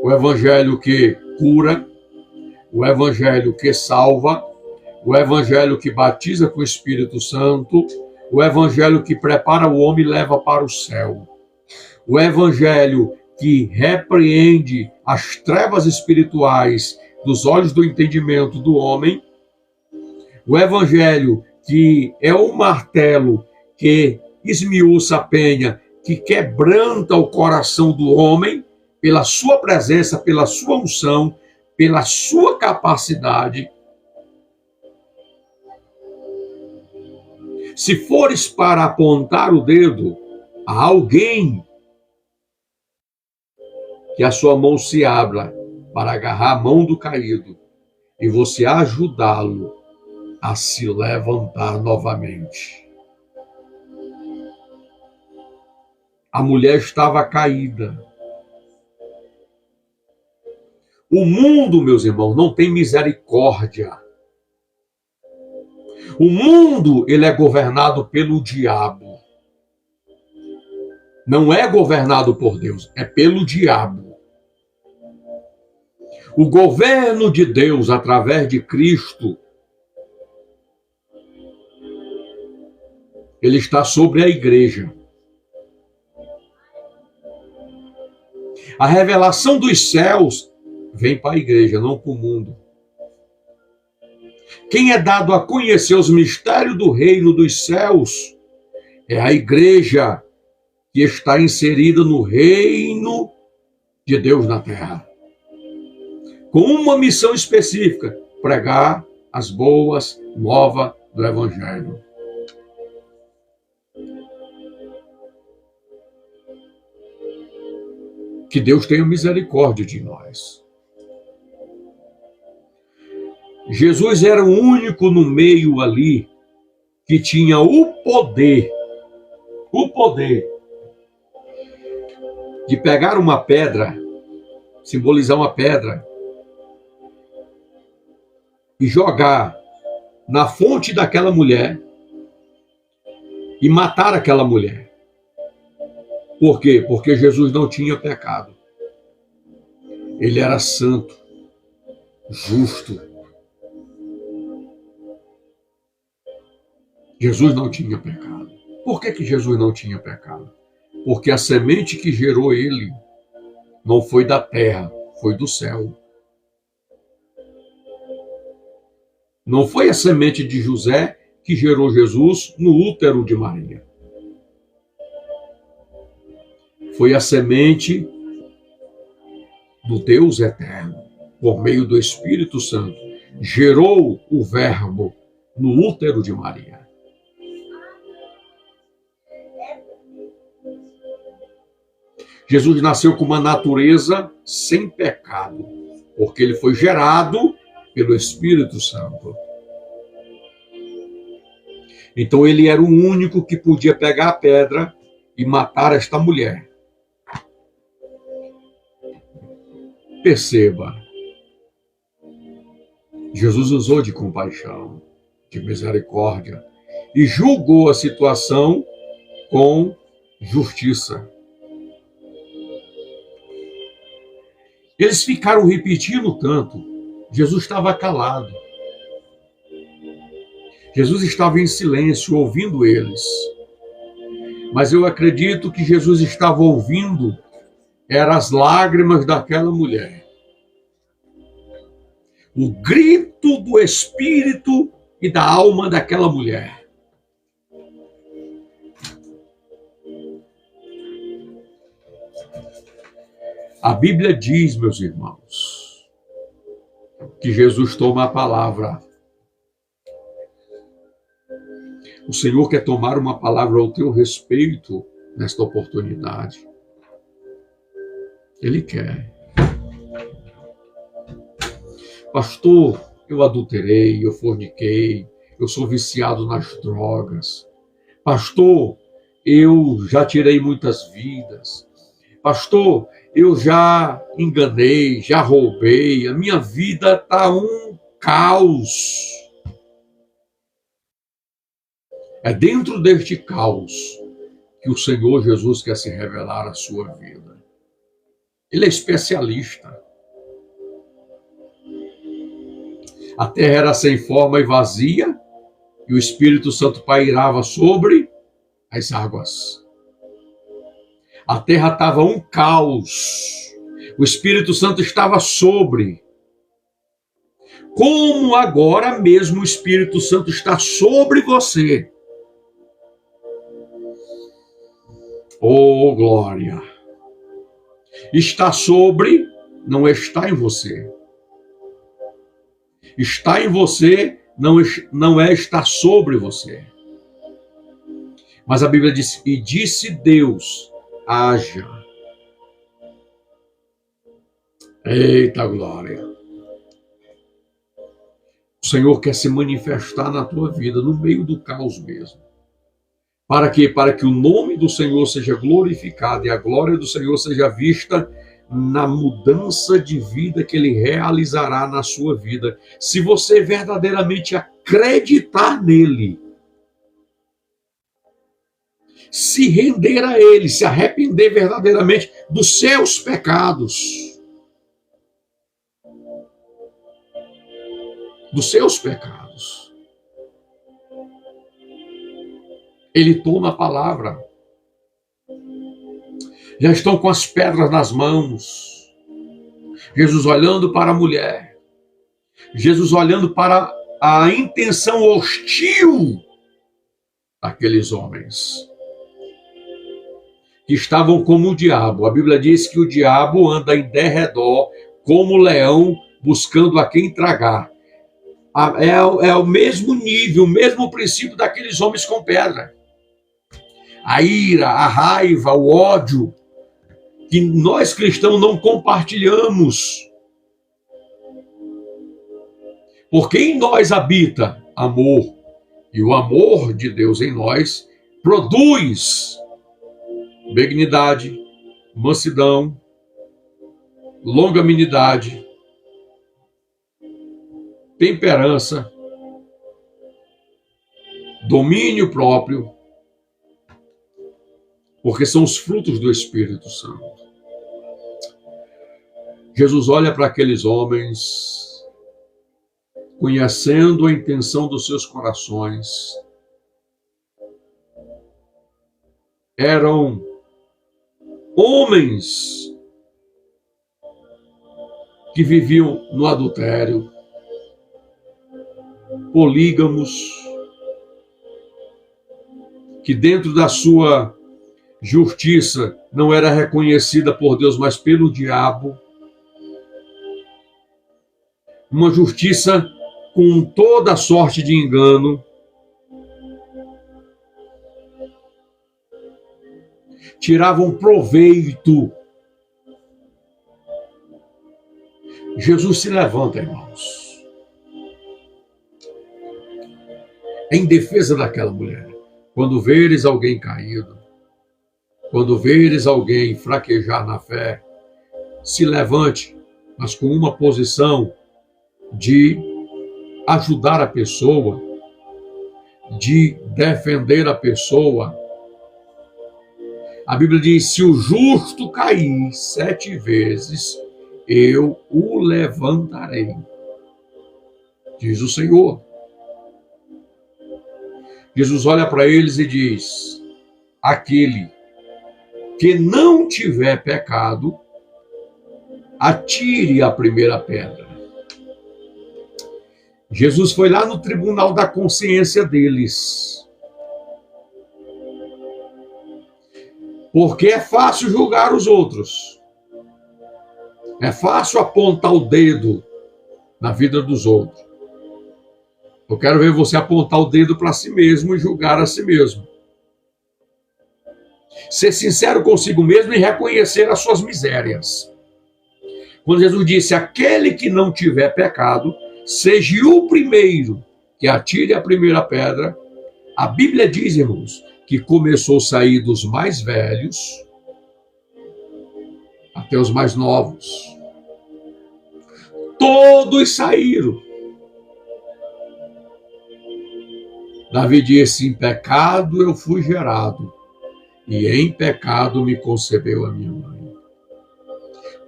O Evangelho que cura, o Evangelho que salva, o Evangelho que batiza com o Espírito Santo, o Evangelho que prepara o homem e leva para o céu. O Evangelho que repreende as trevas espirituais dos olhos do entendimento do homem. O Evangelho que é o martelo que esmiuça a penha, que quebranta o coração do homem pela sua presença, pela sua unção, pela sua capacidade. Se fores para apontar o dedo a alguém, que a sua mão se abra para agarrar a mão do caído e você ajudá-lo a se levantar novamente. A mulher estava caída. O mundo, meus irmãos, não tem misericórdia. O mundo, ele é governado pelo diabo. Não é governado por Deus, é pelo diabo. O governo de Deus, através de Cristo, ele está sobre a igreja. A revelação dos céus vem para a igreja, não para o mundo. Quem é dado a conhecer os mistérios do reino dos céus é a igreja que está inserida no reino de Deus na terra. Com uma missão específica, pregar as boas novas do Evangelho. Que Deus tenha misericórdia de nós. Jesus era o único no meio ali que tinha o poder de pegar uma pedra, simbolizar uma pedra, e jogar na fonte daquela mulher e matar aquela mulher. Por quê? Porque Jesus não tinha pecado. Ele era santo, justo. Jesus não tinha pecado. Por que Jesus não tinha pecado? Porque a semente que gerou ele não foi da terra, foi do céu. Não foi a semente de José que gerou Jesus no útero de Maria. Foi a semente do Deus eterno, por meio do Espírito Santo. Gerou o Verbo no útero de Maria. Jesus nasceu com uma natureza sem pecado, porque ele foi gerado pelo Espírito Santo. Então ele era o único que podia pegar a pedra e matar esta mulher. Perceba, Jesus usou de compaixão, de misericórdia, e julgou a situação com justiça. Eles ficaram repetindo tanto. Jesus estava calado. Jesus estava em silêncio, ouvindo eles. Mas eu acredito que Jesus estava ouvindo eram as lágrimas daquela mulher. O grito do espírito e da alma daquela mulher. A Bíblia diz, meus irmãos, que Jesus toma a palavra. O Senhor quer tomar uma palavra ao teu respeito nesta oportunidade. Ele quer. Pastor, eu adulterei, eu forniquei, eu sou viciado nas drogas. Pastor, eu já tirei muitas vidas. Pastor, eu já enganei, já roubei, a minha vida está um caos. É dentro deste caos que o Senhor Jesus quer se revelar à sua vida. Ele é especialista. A terra era sem forma e vazia, e o Espírito Santo pairava sobre as águas. A terra estava um caos. O Espírito Santo estava sobre. Como agora mesmo o Espírito Santo está sobre você. Oh, glória! Está sobre, não está em você. Está em você, não é estar sobre você. Mas a Bíblia diz, e disse Deus, haja. Eita glória! O Senhor quer se manifestar na tua vida, no meio do caos mesmo. Para quê? Para que o nome do Senhor seja glorificado e a glória do Senhor seja vista na mudança de vida que Ele realizará na sua vida. Se você verdadeiramente acreditar nele, se render a Ele, se arrepender verdadeiramente dos seus pecados. Dos seus pecados. Ele toma a palavra. Já estão com as pedras nas mãos. Jesus olhando para a mulher. Jesus olhando para a intenção hostil daqueles homens. Que estavam como o diabo. A Bíblia diz que o diabo anda em derredor como leão buscando a quem tragar. É o mesmo nível, o mesmo princípio daqueles homens com pedra. A ira, a raiva, o ódio, que nós cristãos não compartilhamos. Porque em nós habita amor. E o amor de Deus em nós produz benignidade, mansidão, longanimidade, temperança, domínio próprio, porque são os frutos do Espírito Santo. Jesus olha para aqueles homens, conhecendo a intenção dos seus corações. Eram homens que viviam no adultério, polígamos, que dentro da sua justiça não era reconhecida por Deus, mas pelo diabo. Uma justiça com toda sorte de engano. Tiravam proveito. Jesus se levanta, irmãos, em defesa daquela mulher. Quando veres alguém caído, quando veres alguém fraquejar na fé, se levante, mas com uma posição de ajudar a pessoa, de defender a pessoa, A Bíblia diz: se o justo cair 7 vezes, eu o levantarei, diz o Senhor. Jesus olha para eles e diz: aquele que não tiver pecado, atire a primeira pedra. Jesus foi lá no tribunal da consciência deles. Porque é fácil julgar os outros. É fácil apontar o dedo na vida dos outros. Eu quero ver você apontar o dedo para si mesmo e julgar a si mesmo. Ser sincero consigo mesmo e reconhecer as suas misérias. Quando Jesus disse: aquele que não tiver pecado, seja o primeiro que atire a primeira pedra, a Bíblia diz, irmãos, que começou a sair dos mais velhos até os mais novos. Todos saíram. Davi disse: em pecado eu fui gerado, e em pecado me concebeu a minha mãe.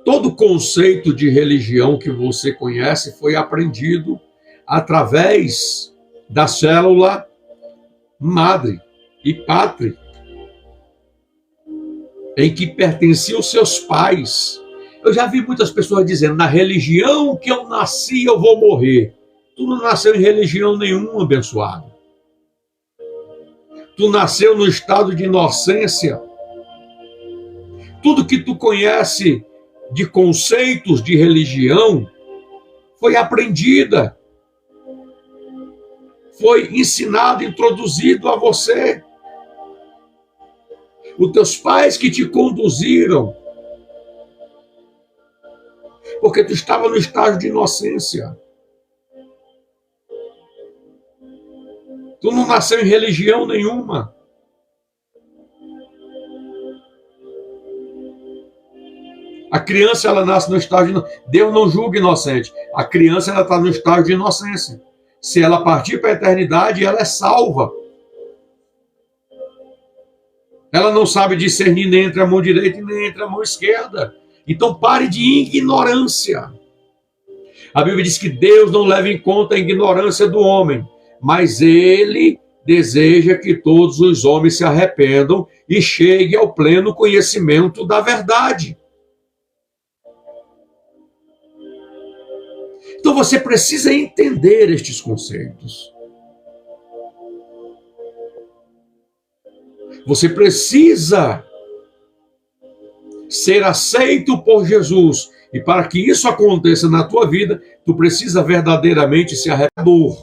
Todo conceito de religião que você conhece foi aprendido através da célula madre e pátria, em que pertenciam seus pais. Eu já vi muitas pessoas dizendo: na religião que eu nasci eu vou morrer. Tu não nasceu em religião nenhuma, abençoado. Tu nasceu no estado de inocência. Tudo que tu conhece de conceitos de religião foi aprendida, foi ensinado, introduzido a você. Os teus pais que te conduziram, porque tu estava no estágio de inocência. Tu não nasceu em religião nenhuma. A criança, ela nasce no estágio de... Deus não julga inocente. A criança, ela está no estágio de inocência. Se ela partir para a eternidade, ela é salva. Ela não sabe discernir nem entre a mão direita e nem entre a mão esquerda. Então pare de ignorância. A Bíblia diz que Deus não leva em conta a ignorância do homem, mas Ele deseja que todos os homens se arrependam e cheguem ao pleno conhecimento da verdade. Então você precisa entender estes conceitos. Você precisa ser aceito por Jesus. E para que isso aconteça na tua vida, tu precisa verdadeiramente se arrepender.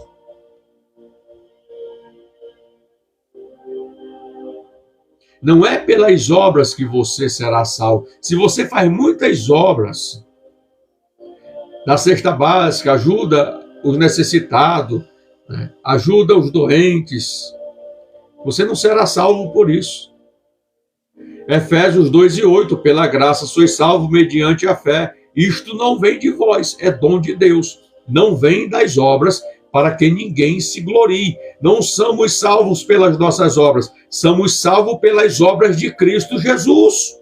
Não é pelas obras que você será salvo. Se você faz muitas obras da cesta básica, ajuda os necessitados, né? Ajuda os doentes, você não será salvo por isso. Efésios 2:8, pela graça sois salvos mediante a fé. Isto não vem de vós, é dom de Deus. Não vem das obras, para que ninguém se glorie. Não somos salvos pelas nossas obras, somos salvos pelas obras de Cristo Jesus.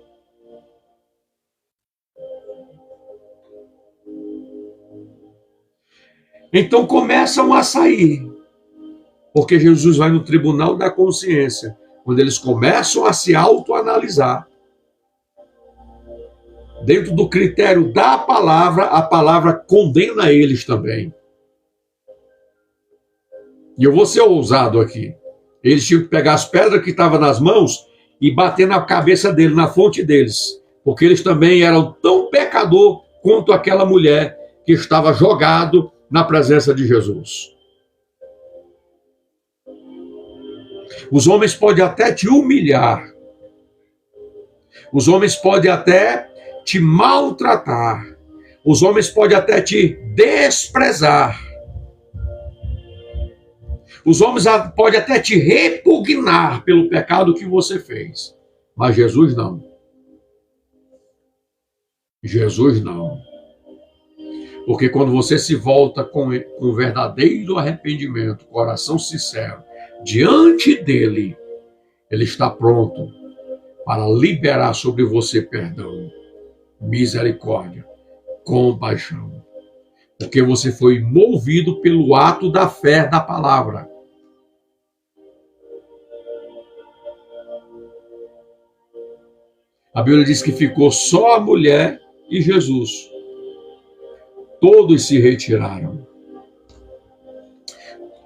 Então começam a sair, porque Jesus vai no tribunal da consciência, quando eles começam a se autoanalisar. Dentro do critério da palavra, a palavra condena eles também. E eu vou ser ousado aqui. Eles tinham que pegar as pedras que estavam nas mãos e bater na cabeça dele, na fonte deles, porque eles também eram tão pecador quanto aquela mulher que estava jogado na presença de Jesus. Os homens podem até te humilhar. Os homens podem até te maltratar. Os homens podem até te desprezar. Os homens podem até te repugnar pelo pecado que você fez. Mas Jesus não. Jesus não. Porque quando você se volta com verdadeiro arrependimento, coração sincero, diante dele, ele está pronto para liberar sobre você perdão, misericórdia, compaixão. Porque você foi movido pelo ato da fé da palavra. A Bíblia diz que ficou só a mulher e Jesus. Todos se retiraram.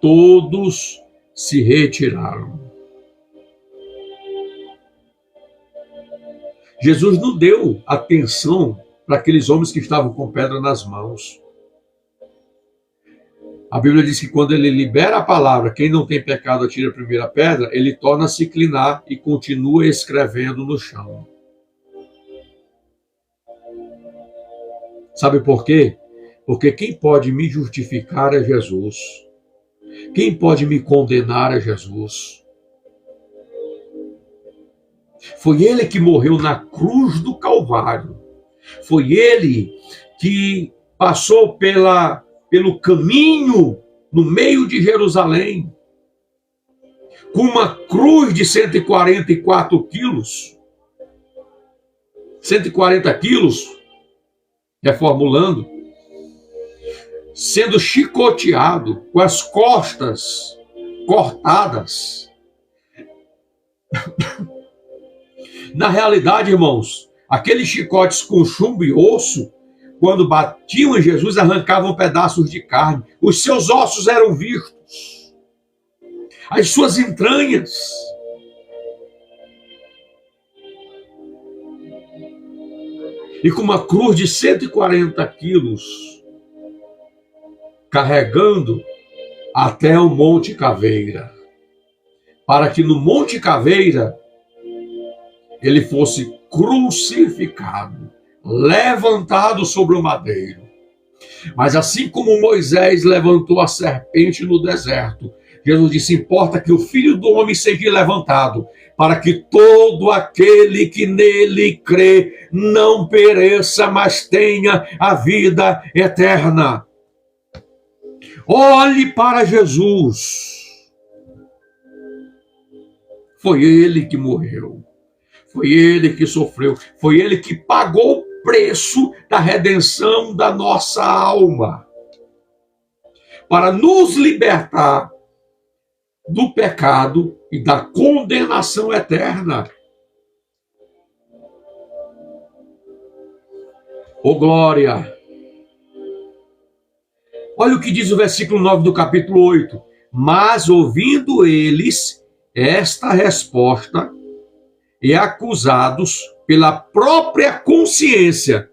Todos se retiraram. Jesus não deu atenção para aqueles homens que estavam com pedra nas mãos. A Bíblia diz que quando ele libera a palavra, quem não tem pecado atira a primeira pedra, ele torna a se inclinar e continua escrevendo no chão. Sabe por quê? Porque quem pode me justificar é Jesus. Quem pode me condenar é Jesus. Foi ele que morreu na cruz do Calvário. Foi ele que passou pelo caminho no meio de Jerusalém, com uma cruz de 144 quilos. 140 quilos, reformulando, sendo chicoteado, com as costas cortadas. Na realidade, irmãos, aqueles chicotes com chumbo e osso, quando batiam em Jesus, arrancavam pedaços de carne. Os seus ossos eram vistos, as suas entranhas. E com uma cruz de 140 quilos, carregando até o Monte Caveira, para que no Monte Caveira ele fosse crucificado, levantado sobre o madeiro. Mas assim como Moisés levantou a serpente no deserto, Jesus disse: importa que o Filho do Homem seja levantado, para que todo aquele que nele crê não pereça, mas tenha a vida eterna. Olhe para Jesus. Foi ele que morreu. Foi ele que sofreu. Foi ele que pagou o preço da redenção da nossa alma, para nos libertar do pecado e da condenação eterna. Oh, glória! Olha o que diz o versículo 9 do capítulo 8. Mas ouvindo eles esta resposta, e acusados pela própria consciência,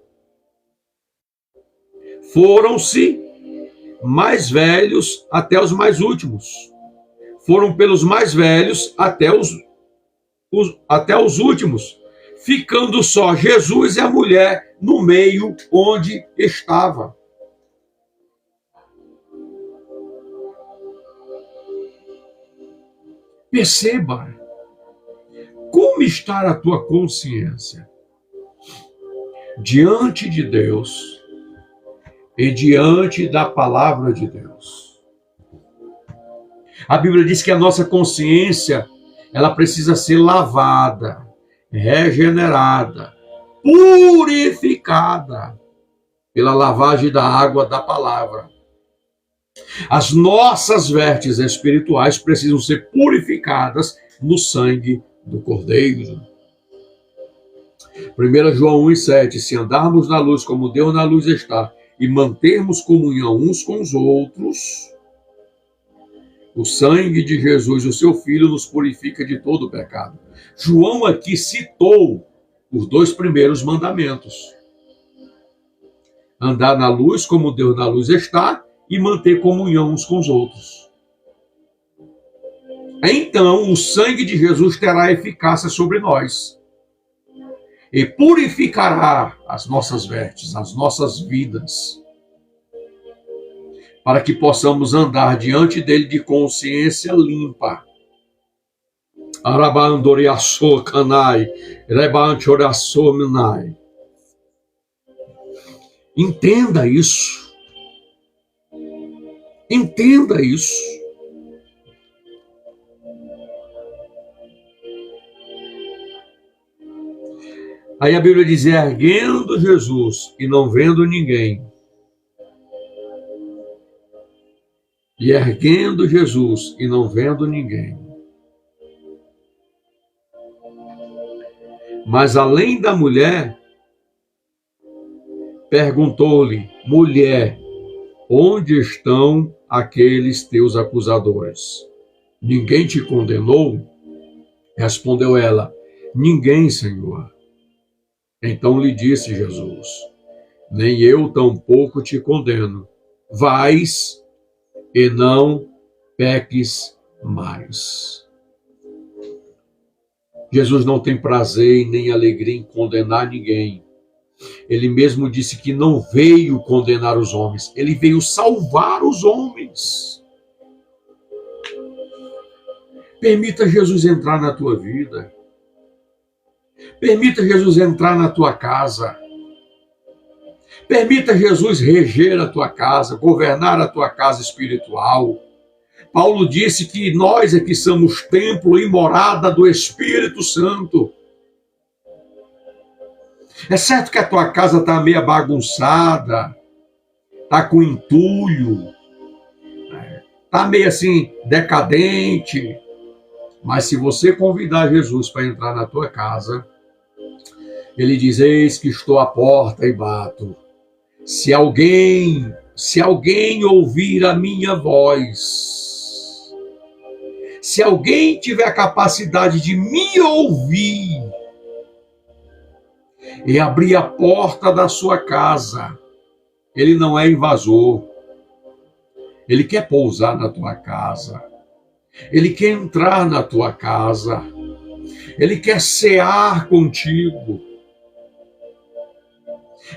foram-se mais velhos até os mais últimos. Foram pelos mais velhos até os últimos, ficando só Jesus e a mulher no meio onde estava. Perceba como está a tua consciência diante de Deus e diante da palavra de Deus. A Bíblia diz que a nossa consciência, ela precisa ser lavada, regenerada, purificada pela lavagem da água da palavra. As nossas vestes espirituais precisam ser purificadas no sangue do Cordeiro. 1 João 1,7: se andarmos na luz como Deus na luz está, e mantermos comunhão uns com os outros, o sangue de Jesus, o seu Filho, nos purifica de todo o pecado. João aqui citou os 2 primeiros mandamentos: andar na luz como Deus na luz está, e manter comunhão uns com os outros. Então, o sangue de Jesus terá eficácia sobre nós e purificará as nossas vestes, as nossas vidas, para que possamos andar diante dele de consciência limpa. Arabandoriaçô canai, rebanchoraçô minai. Entenda isso. Entenda isso. Aí a Bíblia diz, erguendo Jesus e não vendo ninguém. E erguendo Jesus e não vendo ninguém. Mas além da mulher, perguntou-lhe, mulher, onde estão aqueles teus acusadores? Ninguém te condenou? Respondeu ela, ninguém, Senhor. Então lhe disse Jesus, nem eu tampouco te condeno. Vais e não peques mais. Jesus não tem prazer e nem alegria em condenar ninguém. Ele mesmo disse que não veio condenar os homens, ele veio salvar os homens. Permita Jesus entrar na tua vida. Permita Jesus entrar na tua casa. Permita Jesus reger a tua casa, governar a tua casa espiritual. Paulo disse que nós é que somos templo e morada do Espírito Santo. É certo que a tua casa está meio bagunçada, está com entulho, está meio assim decadente, mas se você convidar Jesus para entrar na tua casa, ele diz, eis que estou à porta e bato. Se alguém ouvir a minha voz, se alguém tiver a capacidade de me ouvir e abrir a porta da sua casa, ele não é invasor, ele quer pousar na tua casa, ele quer entrar na tua casa, ele quer cear contigo,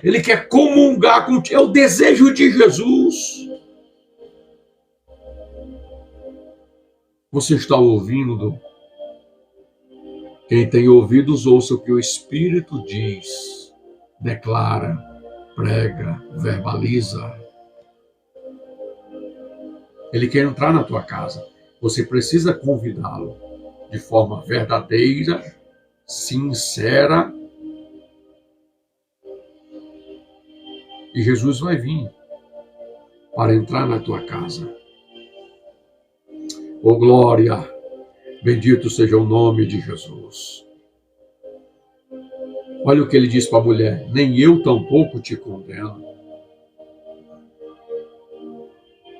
ele quer comungar contigo, é o desejo de Jesus. Você está ouvindo? Quem tem ouvidos, ouça o que o Espírito diz, declara, prega, verbaliza. Ele quer entrar na tua casa. Você precisa convidá-lo de forma verdadeira, sincera. E Jesus vai vir para entrar na tua casa. Oh, glória! Bendito seja o nome de Jesus. Olha o que ele diz para a mulher, nem eu tampouco te condeno.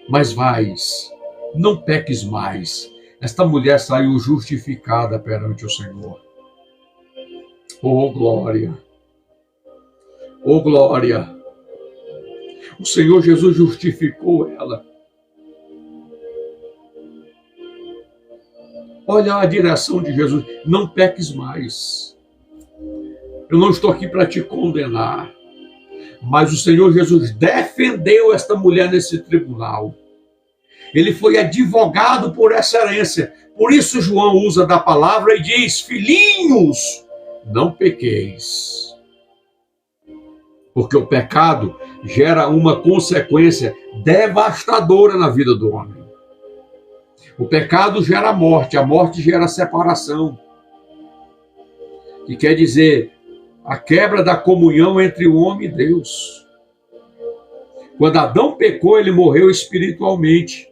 Mas vais, não peques mais. Esta mulher saiu justificada perante o Senhor. Oh, glória! Oh, glória! O Senhor Jesus justificou ela. Olha a direção de Jesus. Não peques mais. Eu não estou aqui para te condenar. Mas o Senhor Jesus defendeu esta mulher nesse tribunal. Ele foi advogado por excelência. Por isso João usa da palavra e diz, filhinhos, não pequeis. Porque o pecado gera uma consequência devastadora na vida do homem. O pecado gera morte, a morte gera separação. Que quer dizer, a quebra da comunhão entre o homem e Deus. Quando Adão pecou, ele morreu espiritualmente.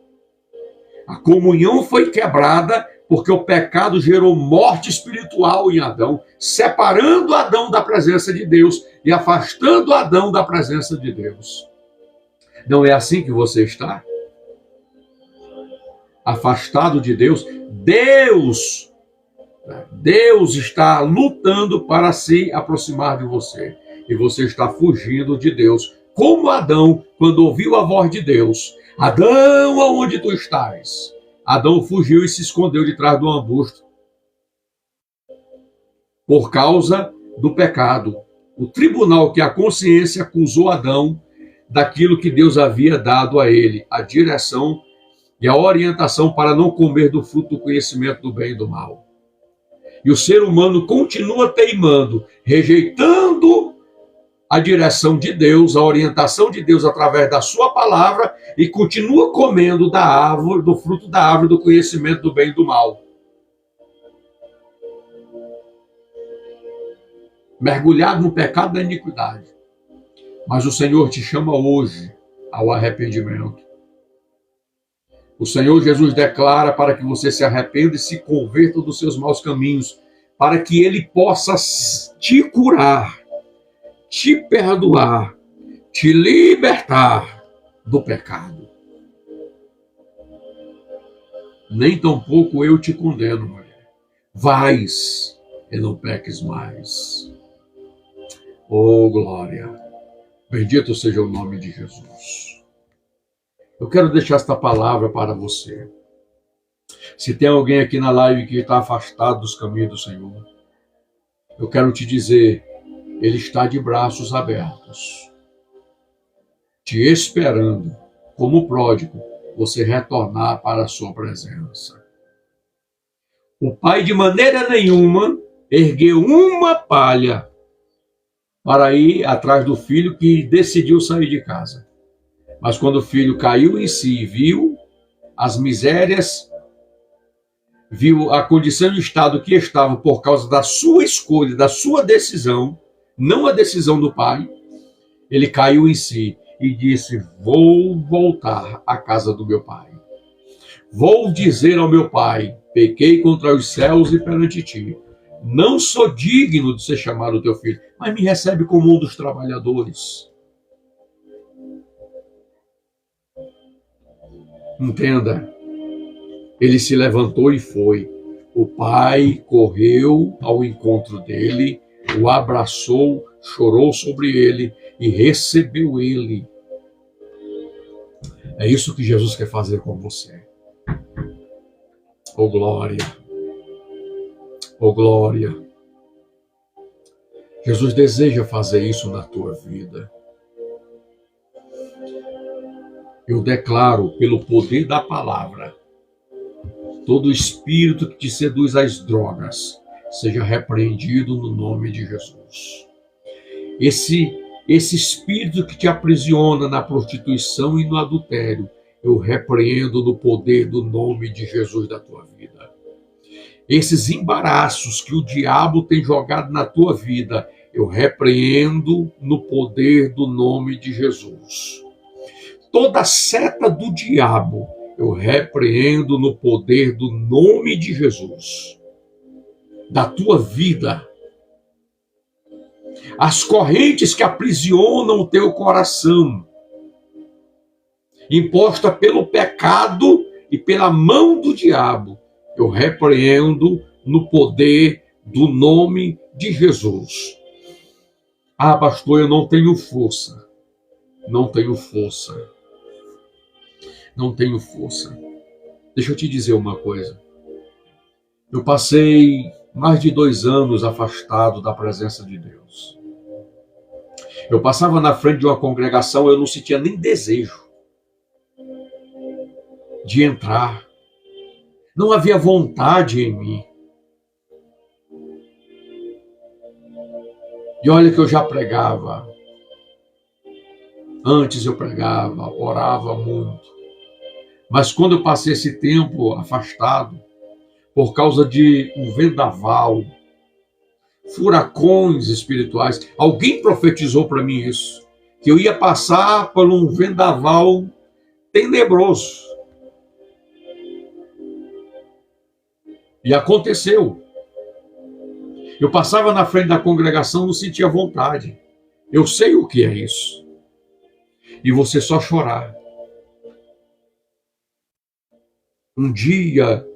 A comunhão foi quebrada porque o pecado gerou morte espiritual em Adão, separando Adão da presença de Deus e afastando Adão da presença de Deus. Não é assim que você está? Afastado de Deus? Deus está lutando para se aproximar de você. E você está fugindo de Deus. Como Adão, quando ouviu a voz de Deus. Adão, aonde tu estás? Adão fugiu e se escondeu de trás do arbusto. Por causa do pecado. O tribunal que a consciência acusou Adão daquilo que Deus havia dado a ele. A direção e a orientação para não comer do fruto do conhecimento do bem e do mal. E o ser humano continua teimando, rejeitando a direção de Deus, a orientação de Deus através da sua palavra e continua comendo da árvore, do fruto da árvore do conhecimento do bem e do mal. mergulhado no pecado da iniquidade. Mas o Senhor te chama hoje ao arrependimento. O Senhor Jesus declara para que você se arrependa e se converta dos seus maus caminhos, para que Ele possa te curar, te perdoar, te libertar do pecado. Nem tampouco eu te condeno, mulher. Vais e não peques mais. Oh, glória! Bendito seja o nome de Jesus. Eu quero deixar esta palavra para você. Se tem alguém aqui na live que está afastado dos caminhos do Senhor, eu quero te dizer, Ele está de braços abertos, te esperando, como pródigo, você retornar para a sua presença. O pai, de maneira nenhuma, ergueu uma palha para ir atrás do filho que decidiu sair de casa. Mas quando o filho caiu em si, viu as misérias, viu a condição de estado que estava por causa da sua escolha, da sua decisão, não a decisão do pai, ele caiu em si e disse: vou voltar à casa do meu pai. Vou dizer ao meu pai: pequei contra os céus e perante ti. Não sou digno de ser chamado teu filho, mas me recebe como um dos trabalhadores. Entenda, ele se levantou e foi. O pai correu ao encontro dele, o abraçou, chorou sobre ele e recebeu ele. É isso que Jesus quer fazer com você. Oh, glória! Oh, glória! Jesus deseja fazer isso na tua vida. Eu declaro, pelo poder da palavra, todo espírito que te seduz às drogas seja repreendido no nome de Jesus. Esse espírito que te aprisiona na prostituição e no adultério, eu repreendo no poder do nome de Jesus da tua vida. Esses embaraços que o diabo tem jogado na tua vida, eu repreendo no poder do nome de Jesus. Toda seta do diabo, eu repreendo no poder do nome de Jesus. Da tua vida. As correntes que aprisionam o teu coração, imposta pelo pecado e pela mão do diabo, eu repreendo no poder do nome de Jesus. Ah, pastor, eu não tenho força. Não tenho força. Não tenho força. Deixa eu te dizer uma coisa. Eu passei mais de 2 anos afastado da presença de Deus. Eu passava na frente de uma congregação, eu não sentia nem desejo de entrar. Não havia vontade em mim. E olha que eu já pregava. Antes eu pregava, orava muito. Mas quando eu passei esse tempo afastado, por causa de um vendaval, furacões espirituais, alguém profetizou para mim isso, que eu ia passar por um vendaval tenebroso. E aconteceu. Eu passava na frente da congregação, não sentia vontade. Eu sei o que é isso. E você só chorar. Um dia,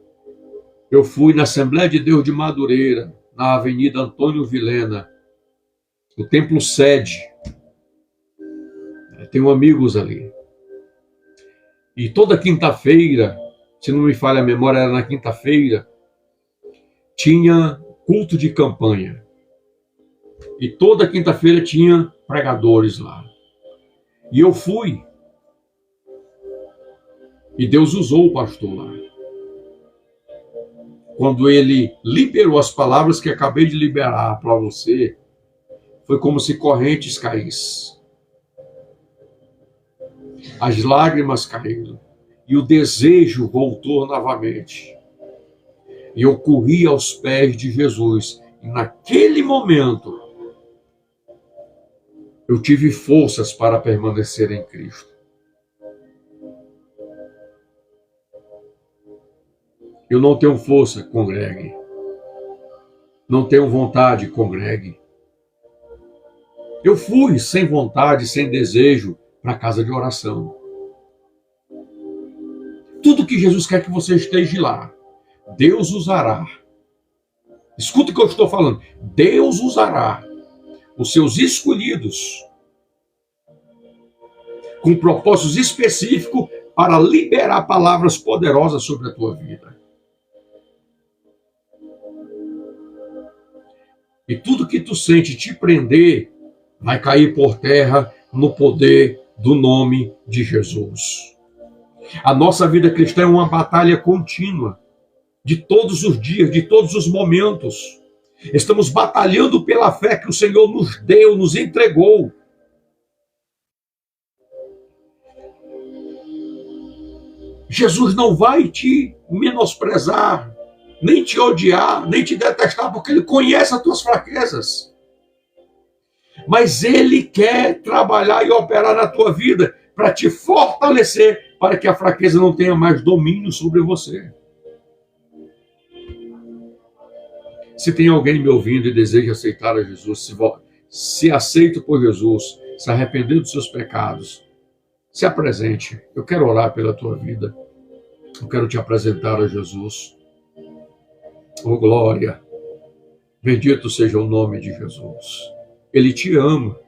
eu fui na Assembleia de Deus de Madureira, na Avenida Antônio Vilhena, o templo sede. Tenho amigos ali. E toda quinta-feira, se não me falha a memória, era na quinta-feira, tinha culto de campanha. E toda quinta-feira tinha pregadores lá. E eu fui. E Deus usou o pastor lá. Quando ele liberou as palavras que acabei de liberar para você, foi como se correntes caíssem. As lágrimas caíram. E o desejo voltou novamente. E eu corri aos pés de Jesus. E naquele momento, Eu tive forças para permanecer em Cristo. Eu não tenho força, congregue. Não tenho vontade, congregue. Eu fui sem vontade, sem desejo, para a casa de oração. Tudo que Jesus quer que você esteja lá, Deus usará. Escuta o que eu estou falando. Deus usará os seus escolhidos com propósitos específicos para liberar palavras poderosas sobre a tua vida. E tudo que tu sente te prender vai cair por terra no poder do nome de Jesus. A nossa vida cristã é uma batalha contínua, de todos os dias, de todos os momentos. Estamos batalhando pela fé que o Senhor nos deu, nos entregou. Jesus não vai te menosprezar, nem te odiar, nem te detestar, porque Ele conhece as tuas fraquezas. Mas Ele quer trabalhar e operar na tua vida para te fortalecer, para que a fraqueza não tenha mais domínio sobre você. Se tem alguém me ouvindo e deseja aceitar a Jesus, se aceita por Jesus, se arrepender dos seus pecados, se apresente. Eu quero orar pela tua vida. Eu quero te apresentar a Jesus. Oh, glória! Bendito seja o nome de Jesus. Ele te ama.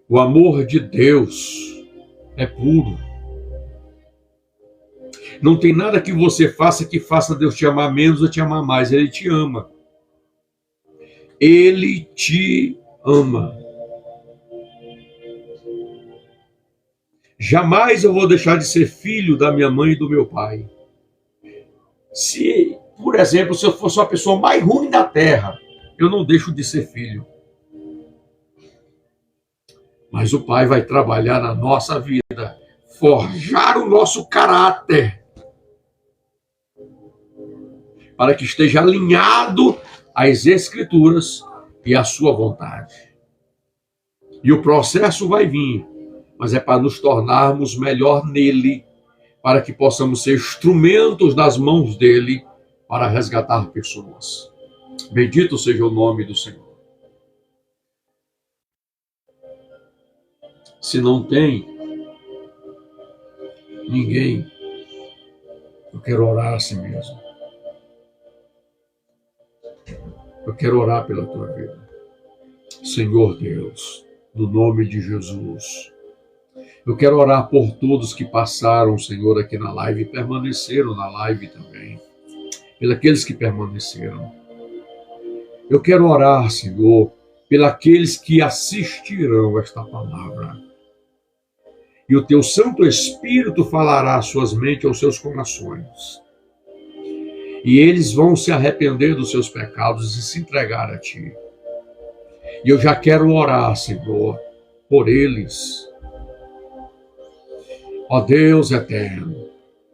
O amor de Deus é puro. Não tem nada que você faça que faça Deus te amar menos ou te amar mais. Ele te ama. Ele te ama. Jamais eu vou deixar de ser filho da minha mãe e do meu pai. Se, por exemplo, se eu fosse a pessoa mais ruim da terra, eu não deixo de ser filho. Mas o Pai vai trabalhar na nossa vida, forjar o nosso caráter, para que esteja alinhado às Escrituras e à sua vontade. E o processo vai vir, mas é para nos tornarmos melhor nele, para que possamos ser instrumentos nas mãos dele para resgatar pessoas. Bendito seja o nome do Senhor. Se não tem ninguém, eu quero orar assim mesmo. Eu quero orar pela tua vida. Senhor Deus, no nome de Jesus, eu quero orar por todos que passaram, Senhor, aqui na live e permaneceram na live também, pelos aqueles que permaneceram. Eu quero orar, Senhor, pelos aqueles que assistirão esta palavra. E o teu Santo Espírito falará às suas mentes, aos seus corações. E eles vão se arrepender dos seus pecados e se entregar a ti. E eu já quero orar, Senhor, por eles. Ó Deus eterno,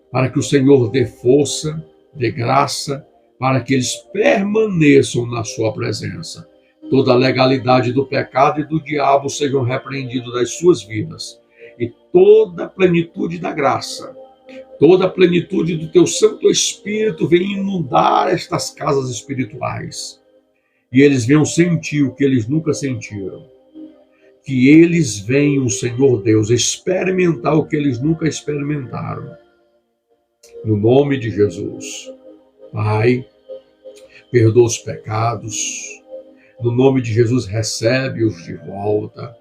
para que o Senhor dê força, dê graça, para que eles permaneçam na sua presença. Toda a legalidade do pecado e do diabo sejam repreendidos das suas vidas. E toda a plenitude da graça, toda a plenitude do teu Santo Espírito vem inundar estas casas espirituais. E eles venham sentir o que eles nunca sentiram. Que eles venham, Senhor Deus, experimentar o que eles nunca experimentaram. No nome de Jesus. Pai, perdoa os pecados. No nome de Jesus, recebe-os de volta.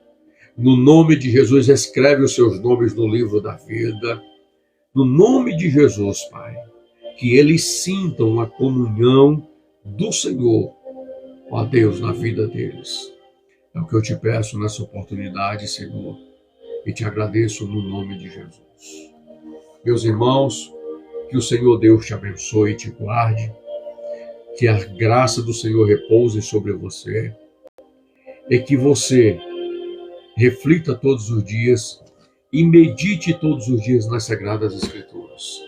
No nome de Jesus, escreve os seus nomes no livro da vida. No nome de Jesus, Pai, que eles sintam a comunhão do Senhor, ó Deus, na vida deles. É o que eu te peço nessa oportunidade, Senhor, e te agradeço no nome de Jesus. Meus irmãos, que o Senhor Deus te abençoe e te guarde, que a graça do Senhor repouse sobre você e que você reflita todos os dias e medite todos os dias nas Sagradas Escrituras.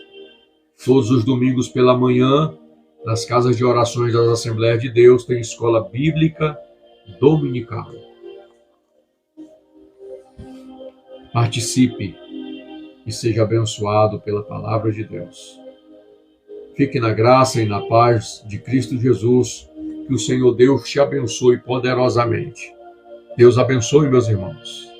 Todos os domingos pela manhã, nas casas de orações das Assembleias de Deus, tem escola bíblica dominical. Participe e seja abençoado pela palavra de Deus. Fique na graça e na paz de Cristo Jesus. Que o Senhor Deus te abençoe poderosamente. Deus abençoe, meus irmãos.